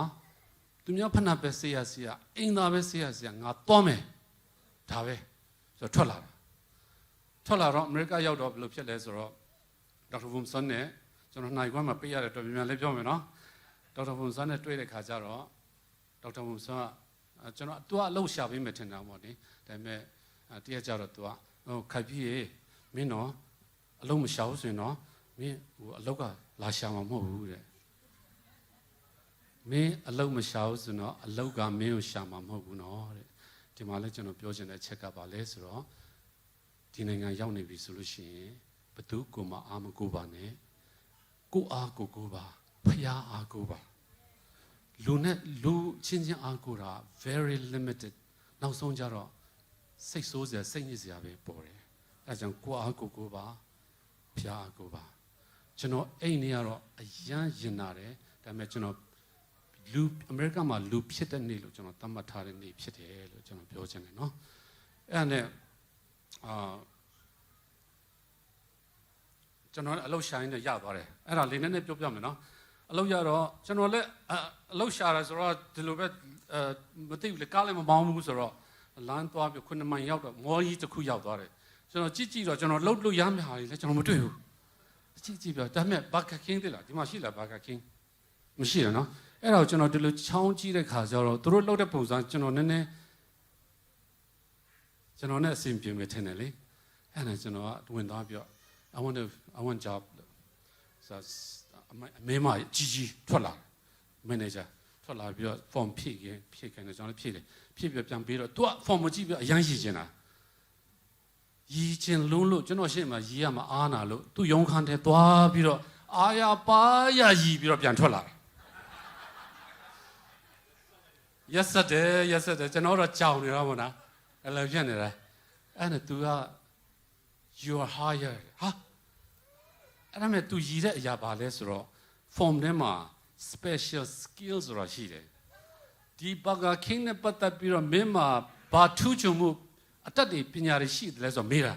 သူများဖဏပဲဆေးရအင်သာပဲဆေးရငါသွားမယ်ဒါပဲဆိုတော့ထွက်လာတော့အမေရိကရောက်တော့ဘယ်လိုဖြစ်လဲဆိုတော့ဒေါက်တာဝုန်ဆန်နဲ့ကျွန်တော်နိုင်ခွန်းမှာပေးရတဲ့တော်ပြန်လေးပြောမယ်နော်ဒေါက်တာဝုန်ဆန်နဲ့တွေ့တဲ့ခါကျတော့ဒေါက်တာဝုန်ဆန်ကကျွန်တော်သူကအလုပ်ရှာပေးမယ်ထင်တာပေါ့လေဒါပေမဲ့တရက်ကျတော့သူကခိုက်ပြီးရေမင်းတော့အလုပ်မရှာဘူးဆိုရင်တော့မင်းဟိုအလုပ်ကလာရှာမှာမဟုတ်ဘူးတဲ့မင်းအလုပ်မရှာဘူးဆိုတော့အလုပ်ကမင်းကိုရှာမှာမဟုတ်ဘူးနော်တဲ့ဒီမှာလည်းကျွန်တော်ပြောချင်တဲ့ချက်ကပါလဲဆိုတော့ဒီနိုင်ငံရောက်နေပြီဆိုလို့ရှိရင်ဘသူကိုမှအာမကိုပါနဲ့ကိုအားကိုပါဖျားအားကိုပါလူချင်းအားကိုတာ very limited နောက်ဆုံးကြတော့စိတ်ဆိုးစရာစိတ်ညစ်စရာပဲပေါ်တယ်အဲဒါကြောင့်ကိုအားကိုပါဖျားအားကိုပါကျွန်တော်အိမ်နေရတော့အရန်ရင်နာတယ်ဒါပေမဲ့ကျွန်တော်လူအမေရိကမှာလူဖြစ်တဲ့နေ့လို့ကျွန်တော်သတ်မှတ်ထားတဲ့နေ့ဖြစ်တယ်လို့ကျွန်တော်ပြောချင်တယ်နော်အဲ့ဒါနဲ့ကျွန်တော်အလုပ်ရှာရင်းနဲ့ရသွားတယ်အဲ့ဒါလေးနည်းနည်းပြောပြမယ်နော်အလုပ်ရတော့ကျွန်တော်လည်းအလုပ်ရှာရဆိုတော့ဒီလိုပဲမသိဘူးလေကားလည်းမမောင်းဘူးဆိုတော့လမ်းသွားပြီး9မိုင်ရောက်တော့မော်ကြီးတစ်ခုရောက်သွားတယ်ကျွန်တော်ကြည့်တော့ကျွန်တော်လှုပ်လို့ရမယ့်ဟာတွေလည်းကျွန်တော်မတွေ့ဘူးကြည့်ပြဒါပေမဲ့ဘာကာကင်းတိလားဒီမှာရှိလားဘာကာကင်းမရှိရနော်အဲ့တော့ကျွန်တော်ဒီလိုချောင်းကြည့်တဲ့ခါကျတော့သူတို့လှုပ်တဲ့ပုံစံကျွန်တော်နည်းနည်းကျွန်တော်နဲ့အဆင်ပြေမယ်ထင်တယ်လေအဲ့ဒါကျွန်တော်ကဝင်သွားပြီးတော့ I want job ဆိုအမေမကြီးထွက်လာ manager ထွက်လာပြီးတော့ form ဖြည့်ခင်တယ်ကျွန်တော်လည်းဖြည့်တယ်ဖြည့်ပြီးပြန်ပြီးတော့ तू က form မကြည့်ပြီးအရန်ရည်ချင်တာရည်ချင်လုံးလို့ကျွန်တော်ရှေ့မှာရည်ရမှာအားနာလို့ तू ရုံခန်းထဲသွားပြီးတော့အာရပါရရည်ပြီးတော့ပြန်ထွက်လာတယ်ရက်ဆက်တယ်ကျွန်တော်တော့ကြောင်နေတာပေါ့နော်အဲ့လိုဖြစ်နေတာအဲ့နဲ့ तू က you are hired ဟာအဲ့ဒါမဲ့ तू ရည်တဲ့အရာပါလဲဆိုတော့ form ထဲမှာ special skills ဆိုတာရှိတယ်ဒီဘာကခင်းနဲ့ပတ်သက်ပြီးတော့မင်းမှာဘာထူးချွန်မှုအတတ်တွေပညာတွေရှိတယ်လဲဆိုတော့မေးတာ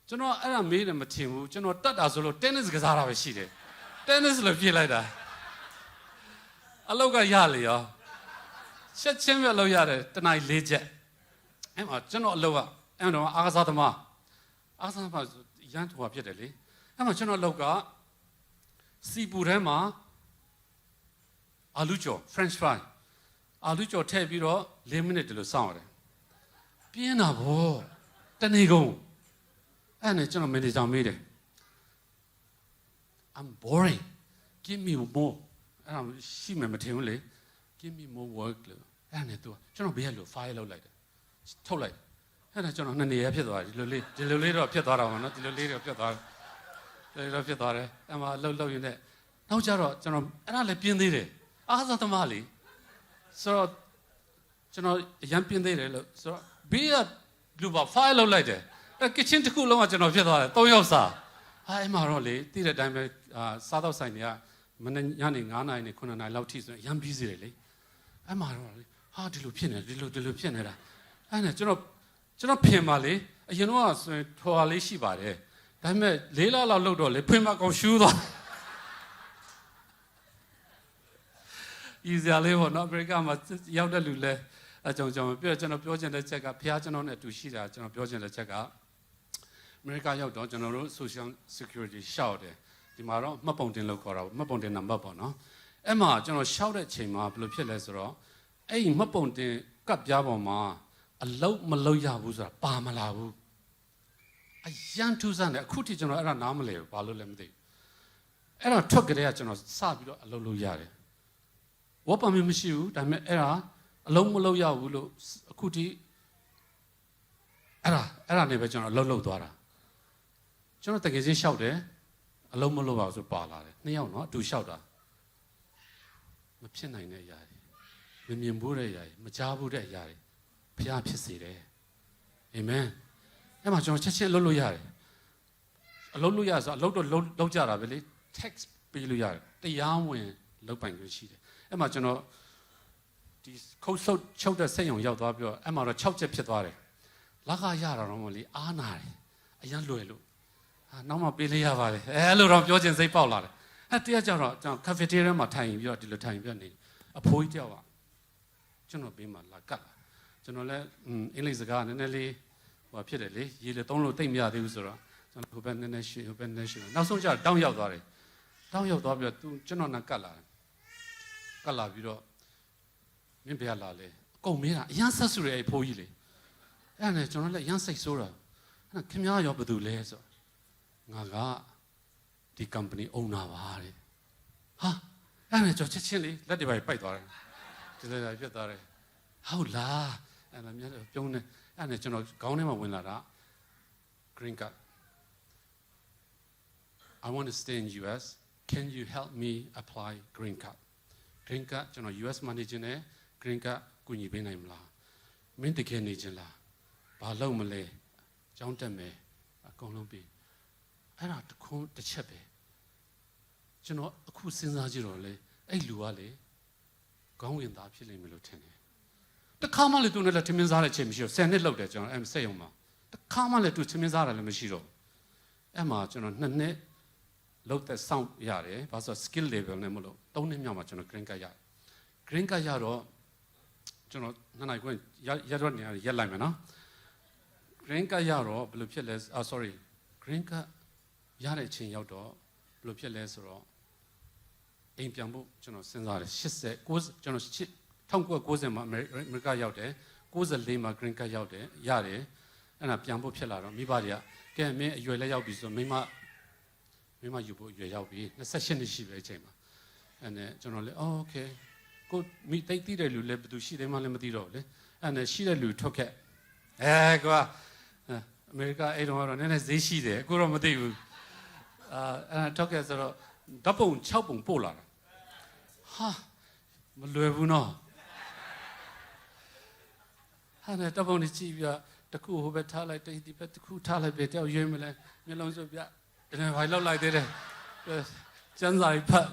ကျွန်တော်အဲ့ဒါမေးတယ်မထင်ဘူးကျွန်တော်တတ်တာဆိုလို့ tennis ကစားတာပဲရှိတယ် tennis လို့ပြေးလိုက်တာအလောက်ကရလေရောချက်ချင်းပဲအလုပ်ရတယ်တနိုင်၄ချက်အဲ့မှာကျွန်တော်အလုပ်ကအဲ့တော့အားကစားသမားရန်ထွာဖြစ်တယ်လေအဲ့မှာကျွန်တော်အလုပ်ကစီပူထဲမှာအာလူကျော် French fry အာလူကျော်ထည့်ပြီးတော့4မိနစ်တလို့စောင့်ရတယ်ပြင်းတာဗောတနေကုန်အဲ့နဲ့ကျွန်တော်မန်နေဂျာမေးတယ် I'm boring give me more အဲ့ဒါရှိမှမထင်ဘူးလေ give me more work လို့အဲ့နဲ့သူကျွန်တော်ဘေးကလို့ file လုပ်လိုက်တယ်ထုတ်လိုက်အဲ့ဒါကျွန်တော်2နေရဖြစ်သွားတယ်ဒီလိုလေးတော့ဖြစ်သွားတာပါနော်ဒီလိုလေးတော့ဖြစ်သွားတယ်အဲ့မှာလှုပ်ရင်းနဲ့နောက်ကျတော့ကျွန်တော်အဲ့ဒါလည်းပြင်းသေးတယ်အားစားသမားလေဆိုတော့ကျွန်တော်ရမ်းပြင်းသေးတယ်လို့ဆိုတော့ဘေးကလူပါ file လုပ်လိုက်တယ်အဲ့ kitchen တစ်ခုလုံးကကျွန်တော်ဖြစ်သွားတယ်3ယောက်စာအဲ့မှာတော့လေသိတဲ့အတိုင်းပဲစားတော့ဆိုင်တွေကမနေ့ညနေ9နာရီနဲ့9နာရီလောက်ထိဆိုရင်ရမ်းပြီးစီတယ်လေအဲ့မှာတော့လေဟာဒီလိုဖြစ်နေဒီလိုဖြစ်နေတာအဲ့နဲ့ကျွန်တော်ဖင်ပါလေအရင်တော့ဆိုရင်ထွာလေးရှိပါတယ်ဒါပေမဲ့4လလောက်လှုပ်တော့လေဖင်မကောင်ရှူးသွားဤစရာလေးပေါ့နော်အမေရိကမှာရောက်တဲ့လူလဲအကြောင်းပြီးတော့ကျွန်တော်ပြောချင်တဲ့ချက်ကဖះကျွန်တော်နဲ့အတူရှိတာကျွန်တော်ပြောချင်တဲ့ချက်ကအမေရိကရောက်တော့ကျွန်တော်တို့ social security ရှောက်တယ်ဒီမှာတော့မှတ်ပုံတင်လို့ခေါ်တာပေါ့မှတ်ပုံတင်နံပါတ်ပေါ့နော်အဲ့မှာကျွန်တော်ရှောက်တဲ့ချိန်မှာဘယ်လိုဖြစ်လဲဆိုတော့အဲ့ဒီမှတ်ပုံတင်ကပ်ပြားပေါ်မှာအလုတ်မလုတ်ရဘူးဆိုတာပါမလာဘူး အရန်ထူးဆန်းတယ်အခုထိကျွန်တော်အဲ့ဒါနားမလဲဘူးဘာလို့လဲမသိဘူးအဲ့တော့ထွက်ကြတဲ့ကကျွန်တော်စပြီးတော့အလုပ်လုပ်ရတယ်ဝတ်ပါမမရှိဘူးဒါပေမဲ့အဲ့ဒါအလုံးမလုပ်ရဘူးလို့အခုထိအဲ့ဒါနဲ့ပဲကျွန်တော်အလုပ်လုပ်သွားတာကျွန်တော်တကယ်ချင်းလျှောက်တယ်အလုံးမလုပ်ပါဘူးဆိုပါလာတယ်နှစ်ယောက်နော်အတူလျှောက်တာမဖြစ်နိုင်တဲ့အရာတွေမမြင်ဘူးတဲ့အရာတွေမကြားဘူးတဲ့အရာတွေဘုရားဖြစ်စေတယ်အာမင်အဲ့မှာကျွန်တော်ချက်ချင်းအလုပ်လုပ်ရတယ်အလုပ်လုပ်ရဆိုအလုပ်တော့လုပ်ကြတာပဲလေ text ပေးလို့ရတယ်တရားဝင်လုပ်ပိုင်ခွင့်ရှိတယ်အဲ့မှာကျွန်တော်ဒီခုတ်ဆုပ်ချုပ်တဲ့စိတ်ယုံရောက်သွားပြီးတော့အဲ့မှာတော့6ချက်ဖြစ်သွားတယ်လကရတာတော့မလေအားနာတယ်အရန်လွယ်လို့နောက်မှပေးလိုက်ရပါတယ်အဲ့လိုတော့ပြောချင်စိတ်ပေါက်လာတယ်အဲ့တရားကြတော့ကျွန်တော် cafeteria မှာထိုင်ပြီးတော့ဒီလိုထိုင်ပြီးတော့နေအဖိုးကြီးတယောက်ကကျွန်တော်ဘေးမှာလာကတ်လာကျွန်တော်လည်းအင်္ဂလိပ်စကားနည်းနည်းလေးဟိုဖြစ်တယ်လေရေးလေသုံးလို့တိတ်မရသေးဘူးဆိုတော့ကျွန်တော်ဟိုဘက်နည်းနည်းရှိဟိုဘက်နည်းနည်းရှိနောက်ဆုံးကျတောင်းရောက်သွားတယ်တောင်းရောက်သွားပြီးတော့သူကျွန်တော်နဲ့ကတ်လာပြီးတော့မင်းဘယ်လာလဲအကုန်မင်းကအရန်ဆက်ဆူတယ်အဲ့ဖိုးကြီးလေအဲ့နဲ့ကျွန်တော်လည်းအရန်စိတ်ဆိုးတာအဲ့ခင်ဗျားရောဘယ်သူလဲဆိုငါကဒီ company owner ပါတဲ့ဟာအဲ့နဲ့ကျွန်တော်ချက်ချင်းလေးလက်တွေပဲပိုက်သွားတယ်ဒီလိုပြတ်သွားတယ်ဟုတ်လားအဲ့ဒါများပြုံးနေအဲ့နဲ့ကျွန်တော်ခေါင်းထဲမှာဝင်လာတာ green card I want to stay in US can you help me apply green card green card ကျွန်တော် US မှာနေခြင်းနဲ့ green card ကူညီပေးနိုင်မလားမင်းတကယ်နေခြင်းလားဘာလုပ်မလဲကျောင်းတက်မယ်အကုန်လုံးပြီးအဲ့ဒါတစ်ချက်ပဲကျွန်တော်အခုစဉ်းစားကြည့်တော့လေအဲ့လူကလေခေါင်းဝင်သားဖြစ်လိမ့်မယ်လို့ထင်တယ်တခါမှလည်းသူနဲ့လည်းထမင်းစားတဲ့ချိန်မရှိတော့10နှစ်လောက်တယ်ကျွန်တော်အဲ့စက်ရုံမှာတခါမှလည်းသူထမင်းစားတာလည်းမရှိတော့အဲ့မှာကျွန်တော်2နှစ်လောက်သက်စောင့်ရတယ်ဘာလို့ skill level နဲ့မလို့3နှစ်မြောက်မှာကျွန်တော် green card ရတယ် green card ရတော့ကျွန်တော်2နိုင်ခွင့်ရတော့နေရက်လိုက်မယ်နော် green card ရတော့ဘယ်လိုဖြစ်လဲsorry green card ရတဲ့အချိန်ရောက်တော့ဘယ်လိုဖြစ်လဲဆိုတော့အိမ်ပြန်ဖို့ကျွန်တော်စဉ်းစားတယ်80 90ကျွန်တော်1990မှာအမေရိကရောက်တယ်94မှာ green card ရောက်တယ်ရတယ်အဲ့ဒါပြန်ဖို့ဖြစ်လာတော့မိဘတွေကကဲမင်းအရွယ်လည်းရောက်ပြီဆိုမိမယူဖို့အရွယ်ရောက်ပြီ28နှစ်ရှိပဲအချိန်မှာအဲ့နဲ့ကျွန်တော်လည်း okay ကိုမိတိတ်တိတဲ့လူလည်းဘယ်သူရှိတယ်မှလည်းမသိတော့လေအဲ့နဲ့ရှိတဲ့လူထွက်ခဲ့ကွာအမေရိကအဲ့တော့နည်းနည်းဈေးရှိတယ်အခုတော့မသိဘူးအဲ့ထွက်ခဲ့ဆိုတော့ဓာတ်ပုံ6ပုံပို့လာတာဟာမလွယ်ဘူးနော်ဟာနဲ့ဓာတ်ပုံကြီးကြည့်ပြီးတော့တခုဟိုဘက်ထားလိုက်ဒီဘက်တခုထားလိုက်ပဲတယောက်ရွေးမလဲမျက်လုံးစုပ်ပြတကယ်ဘာလောက်လိုက်သေးတယ်ကျန်းစာကြီးဖတ်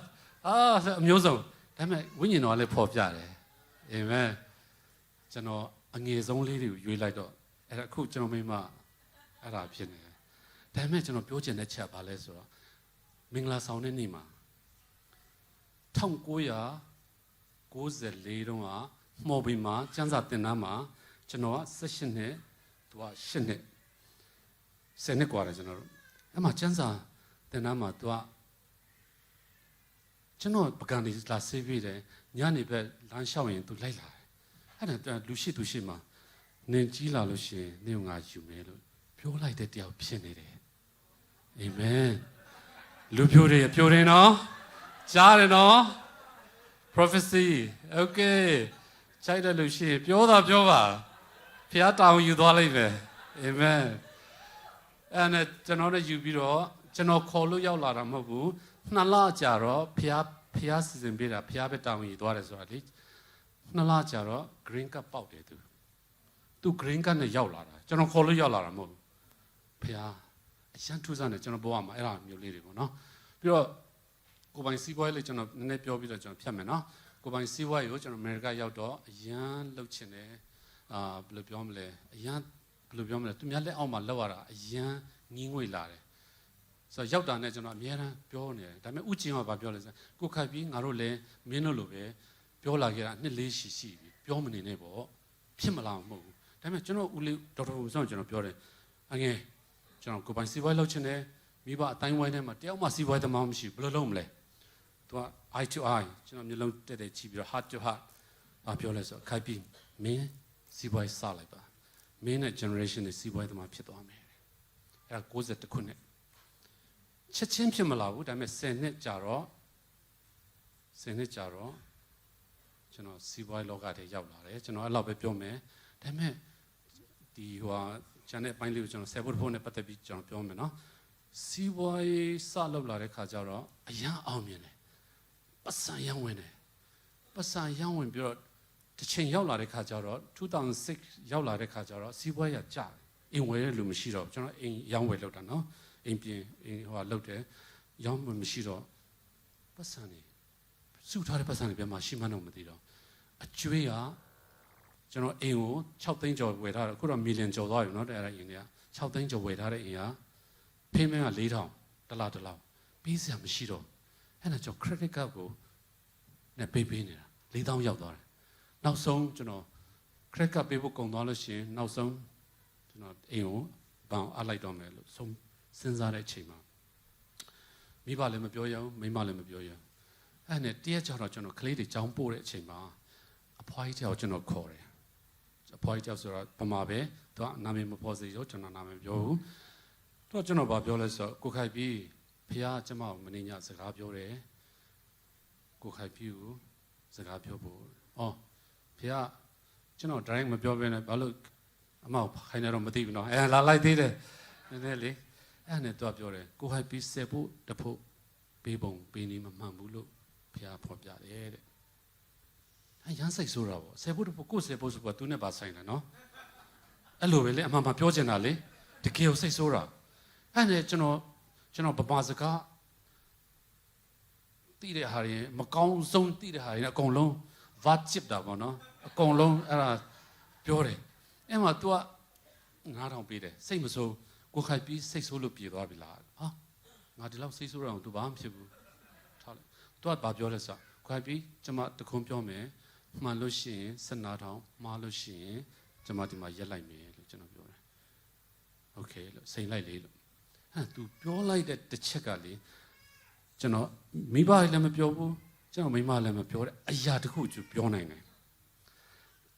အမျိုးစုံဒါပေမဲ့ဝိညာဉ်တော်ကလည်းပေါ်ပြတယ်အာမင်ကျွန်တော်အငယ်ဆုံးလေးတွေကိုရွေးလိုက်တော့အဲ့ဒါအခုကျွန်တော်မိမအဲ့ဒါဖြစ်နေတယ်ဒါပေမဲ့ကျွန်တော်ပြောချင်တဲ့ချက်ပါလဲဆိုတော့မင်္ဂလာဆောင်တဲ့နေ့မှာ1994တုန်းကမော်ဘီမှာကျန်းစာတင်တန်းမှာကျွန်တော်က18နှစ်သူက8နှစ်10နှစ်กว่าတယ်ကျွန်တော်တို့အဲ့မှာကျန်းစာတင်တန်းမှာသူကကျွန်တော်ပကံလေးလာဆေးပြီးတယ်ညနေဘက်လမ်းလျှောက်ရင်သူလိုက်လာတယ်အဲ့ဒါလူရှိသူရှိမှာနင်ကြီးလာလို့ရှိရင်နင်ကငါယူမယ်လို့ပြောလိုက်တဲ့တယောက်ဖြစ်နေတယ်အာမင်လူပြိုတယ်နော်ကြားတယ်နော် prophecy okay ခြိုက်တဲ့လူရှိရင်ပြောပါဖျားတောင်းယူသွားလိုက်မယ်အာမင်အဲ့နဲ့ကျွန်တော်လည်းယူပြီးတော့ကျွန်တော်ခေါ်လို့ရောက်လာတာမဟုတ်ဘူး2လကြာတော့ဖျားစီစဉ်ပေးတာဖျားပဲတောင်းယူသွားတယ်ဆိုတာလေ2လကြာတော့ green card ပေါက်တယ်သူ green card နဲ့ရောက်လာတာကျွန်တော်ခေါ်လို့ရောက်လာတာမဟုတ်ဘူးဖျားအရန်ထူးဆန်းတယ်ကျွန်တော်ဘဝမှာအဲ့ဒါမျိုးလေးတွေပေါ့နော်ပြီးတော့ကိုပိုင်စီးပွားရေးလေးကျွန်တော်နည်းနည်းပြောပြီးတော့ကျွန်တော်ဖြတ်မယ်နော်ကိုပိုင်စီးပွားရေးကိုကျွန်တော်အမေရိကရောက်တော့အရန်လှုပ်ချင်တယ်ဘယ်လိုပြောမလဲအရန်ဘယ်လိုပြောမလဲသူများလက်အောက်မှာလောက်ရတာအရန်ငင်းငွေလာတယ်ဆိုတော့ရောက်တာနဲ့ကျွန်တော်အများအားပြောနေတယ်ဒါပေမဲ့ဥကျင်ကဘာပြောလဲဆိုကိုခိုက်ပြီးငါတို့လည်းမင်းတို့လိုပဲပြောလာခဲ့တာနှစ်လေးရှိပြီပြောမနေနဲ့ပေါ့ဖြစ်မလားမဟုတ်ဘူးဒါပေမဲ့ကျွန်တော်ဦးလေးဒေါက်တာဦးဆောင်ကျွန်တော်ပြောတယ်အငယ်ကျွန်တော်ကိုပိုင်စီးပွားရေးလုပ်ချင်တယ်မိဘအတိုင်းဝိုင်းထဲမှာတယောက်မှစီးပွားရေးသမားမရှိဘူးဘယ်လိုလုပ်မလဲသူက eye to eye ကျွန်တော်မျိုးလုံးတက်ချီပြီးတော့ heart to heart ပြောလဲဆိုခိုက်ပြီးမင်းစီးပွားရေးစလိုက်ပါမင်းနဲ့ generation နဲ့စီးပွားရေးသမားဖြစ်သွားမယ် အဲ့ဒါ90ခုနှစ်ချက်ချင်းဖြစ်မလာဘူးဒါပေမဲ့10နှစ်ကြာတော့ကျွန်တော်စီးပွားရေးလောကထဲရောက်လာတယ်ကျွန်တော်အဲ့လောက်ပဲပြောမယ်ဒါပေမဲ့ဒီဟိုဟာကျန်တဲ့အပိုင်းလေးကိုကျွန်တော်ဆယ်ဖို့နဲ့ပတ်သက်ပြီးကျွန်တော်ပြောမယ်နော်စီးပွားရေးစလုပ်လာတဲ့ခါကျတော့အရန်အောင်မြင်တယ်ပတ်စံရောင်းဝင်တယ်ပတ်စံရောင်းဝင်ပြီးတော့တစ်ချိန်ရောက်လာတဲ့ခါကျတော့2006ရောက်လာတဲ့ခါကျတော့စီးပွားရေးကျတယ်အိမ်ဝယ်တဲ့လူမရှိတော့ကျွန်တော်အိမ်ရောင်းဝယ်လုပ်တာနော်အိမ်ပြင်အိမ်ဟိုဟာလုပ်တယ်ရောင်းမရှိတော့ပတ်စံနေစုထားတဲ့ပတ်စံတွေပြန်မှရှိမှန်းတော့မသိတော့အကျွေးကကျွန်တော်အိမ်ကို6သိန်းကျော်ဝယ်ထားတယ်အခုတော့မီလီယံကျော်သွားပြီနော်တဲ့အဲ့ဒါအိမ်တွေက6သိန်းကျော်ဝယ်ထားတဲ့အိမ်ကဖေးမင်းက4000တစ်လားပေးစရာမရှိတော့အဲ့ဒါကျွန်တော် credit card ကိုနဲ့ပေးနေတာ4000ရောက်သွားတယ်နောက်ဆုံးကျွန်တော် credit card ပေးဖို့ကုန်သွားလို့ရှိရင်နောက်ဆုံးကျွန်တော်အိမ်ကိုဘောင်အားလိုက်တော့မယ်လို့ဆုံးစဉ်းစားတဲ့အချိန်မှာမိဘလည်းမပြောရအောင်မိမလည်းမပြောရအောင်အဲ့နဲ့တရက်ကြောင်တော့ကျွန်တော်ကလေးတွေကြောင်းပို့တဲ့အချိန်မှာအဖွားကြီးကြောင်ကျွန်တော်ခေါ်တယ်အဖွားကြီးကြောင်ဆိုတော့ပမာပဲသူကနာမည်မပေါ်စေရောကျွန်တော်နာမည်ပြောဘူးတော့ကျွန်တော်ဗာပြောလဲဆိုတော့ကိုခိုင်ပြီးဖះကျမကိုမနေညစကားပြောတယ်ကိုခိုင်ပြီးကိုစကားပြောဖို့ဩဖះကျွန်တော် direct မပြောဘဲနဲ့ဘာလို့အမောက်ခိုင်နေတော့မသိဘူးနော်လာလိုက်သေးတယ်နည်းနည်းလေးအဲ့နဲ့သူကပြောတယ်ကိုခိုင်ပြီးဆက်ဖို့တဖို့ပေးပုံပေးနေမမှန်ဘူးလို့ဖះဖော်ပြတယ်တဲ့ရမ်းစိတ်ဆိုးတာပေါ့ဆယ်ဖို့ကိုဆယ်ဖို့ဆိုတော့သူနဲ့ပါဆိုင်တယ်နော်အဲ့လိုပဲလေအမှန်မှပြောချင်တာလေတကယ်ကိုစိတ်ဆိုးတာအဲ့နဲ့ကျွန်တော်ပပစကားတိတဲ့ဟာတွေမကောင်းဆုံးတိတဲ့ဟာတွေအကုန်လုံးဗတ်ချစ်တာပေါ့နော်အကုန်လုံးအဲ့ဒါပြောတယ်အဲ့မှာ तू က9000ပေးတယ်စိတ်မဆိုးကိုခိုင်ပြီးစိတ်ဆိုးလို့ပြေသွားပြီလားဟာငါဒီလောက်စိတ်ဆိုးရအောင် तू ဘာမှမဖြစ်ဘူးထားလိုက် तू ကဘာပြောလဲဆိုခိုင်ပြီးကျွန်မတခုံးပြောမယ်မှန်လို့ရှိရင်19000မှားလို့ရှိရင်ကျွန်မဒီမှာရက်လိုက်မယ်လို့ကျွန်တော်ပြောတယ်โอเคလို့စိန်လိုက်လေလို့အဲ့ तू ပြောလိုက်တဲ့တစ်ချက်ကလေကျွန်တော်မိဘလည်းမပြောဘူးကျွန်တော်မိမလည်းမပြောတဲ့အရာတခုကျပြောနိုင်တယ်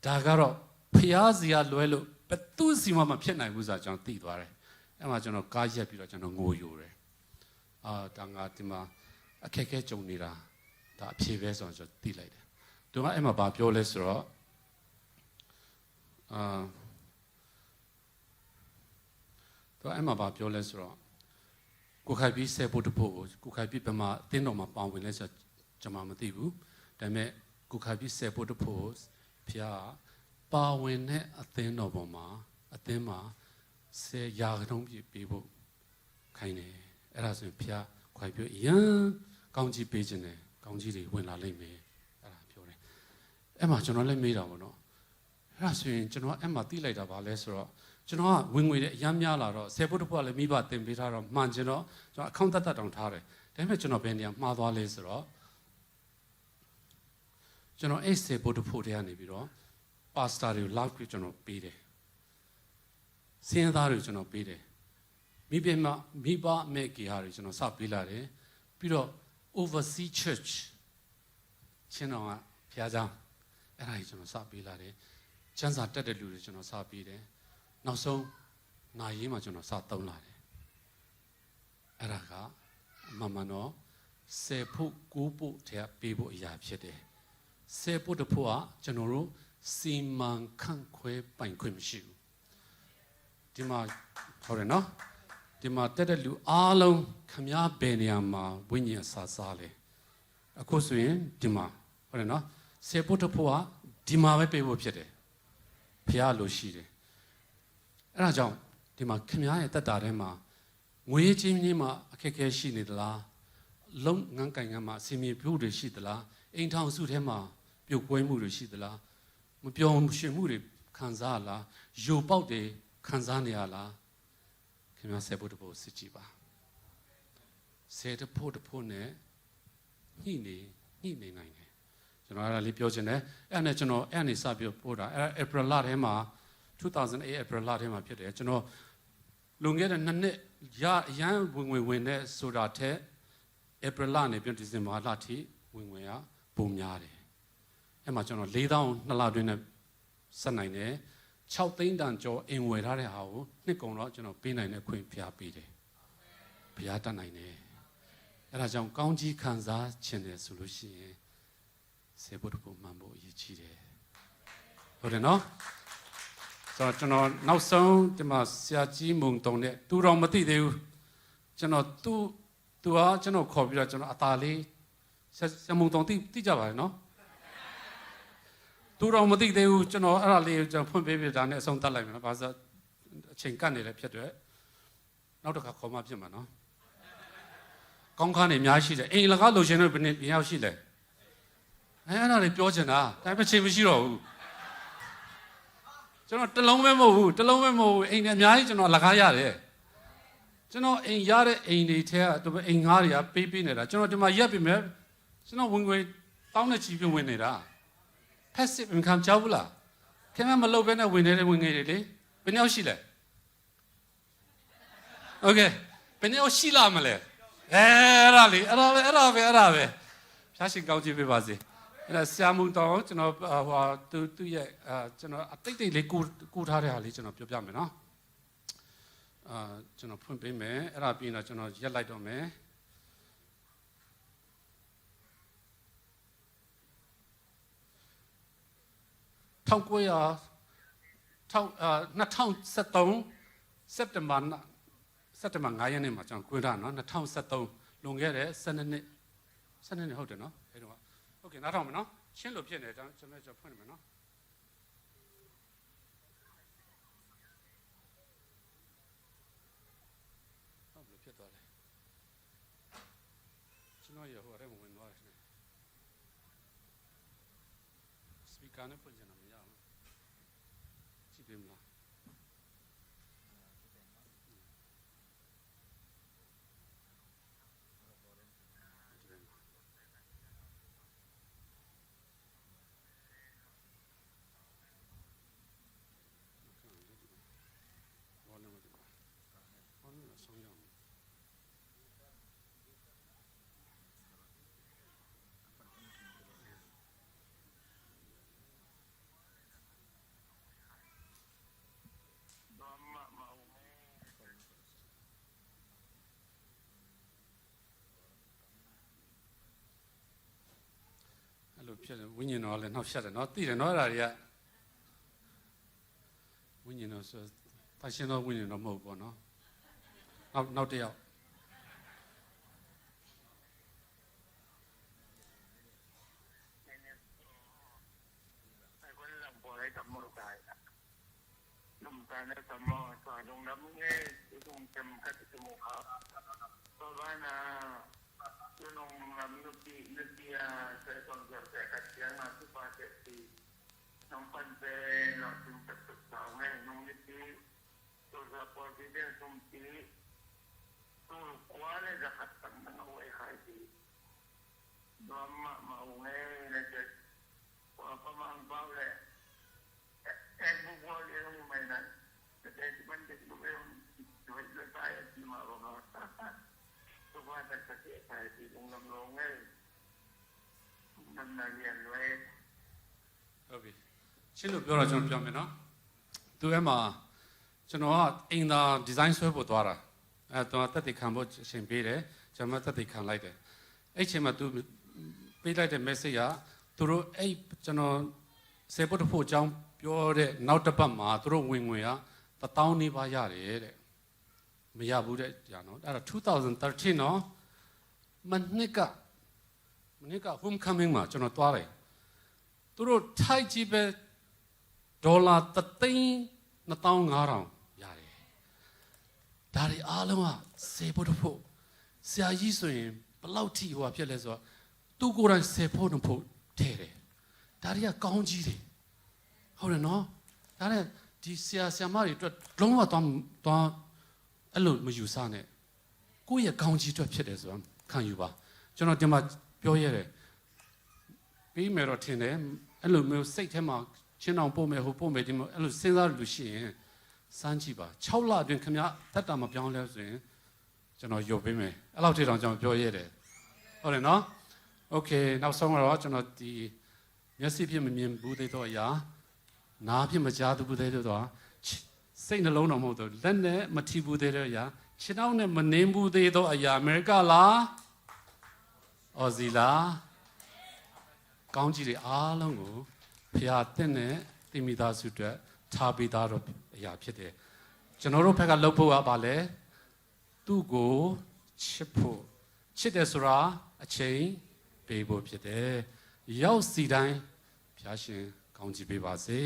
ဒါကတော့ဖျားစီကလွဲလို့ဘယ်သူစီမှမဖြစ်နိုင်ဘူးဆိုတာကျွန်တော်သိသွားတယ်အဲ့မှာကျွန်တော်ကားရက်ပြီးတော့ကျွန်တော်ငိုယိုတယ်ဒါငါဒီမှာအခက်အခဲကြုံနေတာဒါအဖြေပဲဆိုတော့ကျွန်တော်သိလိုက်တယ်သူကအဲ့မှာဘာပြောလဲဆိုတော့သူကအဲ့မှာဘာပြောလဲဆိုတော့ကိုခိုင်ပြီးဆယ်ဖို့တဖို့ကိုခိုင်ပြီးဘယ်မှာအတင်းတော်မှာပေါဝင်လဲဆိုတော့ကျွန်မမသိဘူးဒါပေမဲ့ကိုခိုင်ပြီးဆယ်ဖို့တဖို့ဖျားပါဝင်တဲ့အသင်းတော်ပေါ်မှာအသင်းမှာ10ရာခိုင်နှုန်းပြည့်ပေးဖို့ခိုင်းတယ်အဲ့ဒါဆိုရင်ဖျားခွိုင်ပြောရန်ကောင်းကြီးပေးခြင်းတယ်ကောင်းကြီးတွေဝင်လာလိမ့်မယ်အဲ့ဒါပြောတယ်အဲ့မှာကျွန်တော်လည်းမေးတာပေါ့နော်အဲ့ဒါဆိုရင်ကျွန်တော်အဲ့မှာသိလိုက်တာပါလဲဆိုတော့ကျွန်တော်ကဝင်ငွေတဲ့အရမ်းများလာတော့ဆယ်ဖို့တစ်ဖို့ကလည်းမိဘတင်ပေးထားတော့မှန်ကျွန်တော်အကောင့်တက်တောင်ထားတယ်ဒါပေမဲ့ကျွန်တော်ဘယ်နေရာမှားသွားလဲဆိုတော့ကျွန်တော်အဲ့ဆယ်ဖို့တစ်ဖို့တွေကနေပြီးတော့ပါစတာတွေကို live ကိုကျွန်တော်ပေးတယ်စင်းသားတွေကိုကျွန်တော်ပေးတယ်မိဘမေဂီဟာတွေကျွန်တော်စပေးလာတယ်ပြီးတော့ overseas church ချင်းတော်ကဖျားကြောင်းအဲ့ဒါကြီးကျွန်တော်စပေးလာတယ်ချမ်းသာတက်တဲ့လူတွေကျွန်တော်စပေးတယ်နောက်ဆုံးနိုင်ရေးမှာကျွန်တော်စသုံးလာတယ်အဲ့ဒါကအမှန်မှန်တော့ဆယ်ဖို့9ဖို့ထဲပေးဖို့အရာဖြစ်တယ်ဆယ်ဖို့တစ်ဖို့ကကျွန်တော်တို့စီမံခန့်ခွဲပိုင်ခွင့်မရှိဘူးဒီမှာဟုတ်တယ်နော်ဒီမှာတက်တဲ့လူအားလုံးခမည်းဘယ်နေရာမှာဝိညာဉ်စာစားလဲအခုဆိုရင်ဒီမှာဟုတ်တယ်နော်ဆယ်ဖို့တစ်ဖို့ကဒီမှာပဲပေးဖို့ဖြစ်တယ်ဖျားလို့ရှိတယ်အဲ့ဒါကြောင့်ဒီမှာခမည်းရဲ့တက်တာထဲမှာငွေချင်းချင်းမှာအခက်အခဲရှိနေသလားလုံးငန်းကင်ကမှာအစီအမြေပြုတွေရှိသလားအိမ်ထောင်စုထဲမှာပြုတ်ကွဲမှုတွေရှိသလားမပြောင်းရွှင်မှုတွေခံစားလားယိုပေါက်တွေခံစားနေရလားခင်ဗျာဆယ်ဖို့တဖို့စစ်ကြည့်ပါဆယ်တဖို့တဖို့နဲ့ညှိနေနိုင်တယ်ကျွန်တော်အဲ့ဒါလေးပြောချင်တယ်အဲ့နဲ့ကျွန်တော်အဲ့နေစပြီးပို့တာအဲ့ April လထဲမှာ2008 April လထဲမှာဖြစ်တယ်ကျွန်တော်လွန်ခဲ့တဲ့2နှစ်ရန်ဝင်တဲ့ဆိုတာထက် April လနေပြီး December လထိဝင်ရပုံများတယ်အဲ့မှာကျွန်တော်4000 2လတွင်းနဲ့ဆက်နိုင်တယ် 6သိန်းတန်ကျော်အိမ်ဝယ်ထားတဲ့ဟာကိုနှစ်ကုန်တော့ကျွန်တော်ပေးနိုင်တဲ့ခွင့်ဖျားပေးတယ်ဘုရားတတ်နိုင်တယ်အဲ့ဒါကြောင့်ကောင်းကြီးခံစားခြင်းတယ်ဆိုလို့ရှိရင်စေဖို့တဖို့မှန်ဖို့အရေးကြီးတယ်ဟုတ်တယ်နော်ဆိုတော့ကျွန်တော်နောက်ဆုံးဒီမှာဆရာကြီးမုံတုံနဲ့သူတော်မသိသေးဘူးကျွန်တော်သူကကျွန်တော်ခေါ်ပြီးတော့ကျွန်တော်အသာလေးဆရာမုံတုံသိကြပါရဲ့နော်သူတော်မသိသေးဘူးကျွန်တော်အဲ့ဒါလေးကိုကျွန်တော်ဖွင့်ပေးပြတာနဲ့အဆုံးသတ်လိုက်မယ်နော်ဘာလို့အချိန်ကတ်နေလဲဖြစ်တယ်နောက်တစ်ခါခေါ်မှဖြစ်မှာနော်ကောင်းခါနေအများရှိတယ်အိမ်လကားလိုချင်တဲ့ဘယ်နှစ်ယောက်ရှိလဲအဲ့ဒါလေးပြောချင်တာဒါပေမဲ့ချိန်မရှိတော့ဘူးကျွန်တော်တလုံးပဲမဟုတ်ဘူးအိမ်နဲ့အများကြီးကျွန်တော်လကားရတယ်ကျွန်တော်အိမ်ရတဲ့အိမ်တွေထဲကအိမ်ငါးတွေကပေးနေတာကျွန်တော်ဒီမှာရက်ပြီမဲ့ကျွန်တော်ဝင်ငွေတောင်းတဲ့ချီပြဝင်နေတာ passive income ကြောက်ဘူးလားခင်ဗျမလုပ်ဘဲနဲ့ဝင်နေတဲ့ဝင်ငွေတွေလေဘယ်နှယောက်ရှိလဲ okay ဘယ်နှယောက်ရှိလာမလဲအဲ့ဒါပဲဖြားရှင်ကောင်းချီးပေးပါစေအဲ့ဒါဆရာမုံတောင်းကျွန်တော်ဟိုသူ့ရဲ့ကျွန်တော်အတိတ်လေးကူထားတဲ့ဟာလေးကျွန်တော်ပြောပြမယ်နော်ကျွန်တော်ဖွင့်ပေးမယ်အဲ့ဒါပြီးတော့ကျွန်တော်ရက်လိုက်တော့မယ်2013စက်တင်ဘာ9ရက်နေ့မှာကျွန်တော်ကွင်းထားနော်2013လွန်ခဲ့တဲ့12နှစ်ဟုတ်တယ်နော်အဲ့တော့โอเคနားထောင်မယ်နော်ရှင်းလို့ဖြစ်နေကျွန်တော်ဖွင့်နေမယ်နော်ဟုတ်လို့ဖြစ်သွားတယ်ကျွန်တော်ရဟိုအဲ့ဝင်သွားတယ်စပီကာနဲ့ဖွင့်ချင်တာမရဘူးကြည့်ပေးမလားဖြစ်တယ်ဝိညာဉ်တော်လည်းနှောက်ရှက်တယ်နော်သိတယ်နော်အဲ့ဒါတွေကဝိညာဉ်တော်ဆိုဖရှင်တော်ဝိညာဉ်တော်မဟုတ်ဘူးနော်နောက်တစ်ယောက်ဟုတ်ပြီရှင်းလို့ပြောတော့ကျွန်တော်ပြောမယ်နော်သူအဲ့မှာကျွန်တော်ကအိမ်သာဒီဇိုင်းဆွဲဖို့သွားတာတော့တက်တည်ခံဖို့အချိန်ပေးတယ်ကျွန်တော်တက်တည်ခံလိုက်တယ်အဲ့ချိန်မှာသူပေးလိုက်တဲ့ message ကသူတို့အဲ့ကျွန်တော်စေဖို့တဖို့အကြောင်းပြောတဲ့နောက်တစ်ပတ်မှာသူတို့ဝင်ငွေက1000နီးပါးရတယ်တဲ့မရဘူးတဲ့ကြာနော်အဲ့ဒါ2013နော်မနှစ်က homecoming မှာကျွန်တော်သွားတယ်သူတို့ထိုက်ကြီးပဲဒေါ်လာ3,2500ရတယ်ဒါတွေအားလုံးကစေဖို့တဖို့ဆရာကြီးဆိုရင်ဘယ်လောက်ထိဟိုဖြစ်လဲဆိုတော့သူကိုယ်တိုင်စေဖို့တဖို့ထဲတယ်ဒါတွေကကောင်းကြီးတယ်ဟုတ်တယ်နော်ဒါနဲ့ဒီဆရာမတွေအတွက်လုံးဝသွားအဲ့လိုမယူဆနဲ့ကိုယ့်ရဲ့ကောင်းကြီးအတွက်ဖြစ်တယ်ဆိုတော့ခံယူပါကျွန်တော်ဒီမှာပြောရတယ်ပြီးမယ်တော့ထင်တယ်အဲ့လိုမျိုးစိတ်ထဲမှာချင်းအောင်ပို့မယ်ဟိုပို့မယ်ဒီမှာအဲ့လိုစဉ်းစားလို့ရှိရင်စမ်းကြည့်ပါ6လအတွင်းခင်ဗျာတက်တာမပြောင်းလဲဆိုရင်ကျွန်တော်ရုပ်ပေးမယ်အဲ့လောက်ထိတောင်ကျွန်တော်ပြောရတယ်ဟုတ်တယ်နော်โอเคနောက်ဆုံးတော့ကျွန်တော်ဒီမျက်စိဖြင့်မမြင်ဘူးသေးတော့အရာ နာဖြစ်မကြားဘူးတဲ့တော့စိတ်နှလုံးတော်မဟုတ်တော့လက်နဲ့မထီဘူးတဲ့တော့ရာခြေထောက်နဲ့မနှင်းဘူးသေးတော့အရာအမေရိကလားအော်စီလားကောင်းကြီးတွေအားလုံးကိုဖျားတဲ့နဲ့တိမိသားစုအတွက်ထားပေးသားတော့အရာဖြစ်တယ်ကျွန်တော်တို့ဘက်ကလှုပ်ဖို့ကပါလဲသူ့ကိုချစ်ဖို့ချစ်တယ်ဆိုတာအချိန်ပေးဖို့ဖြစ်တယ်ရောက်စီတိုင်းဖျားရှင်ကောင်းချီးပေးပါစေ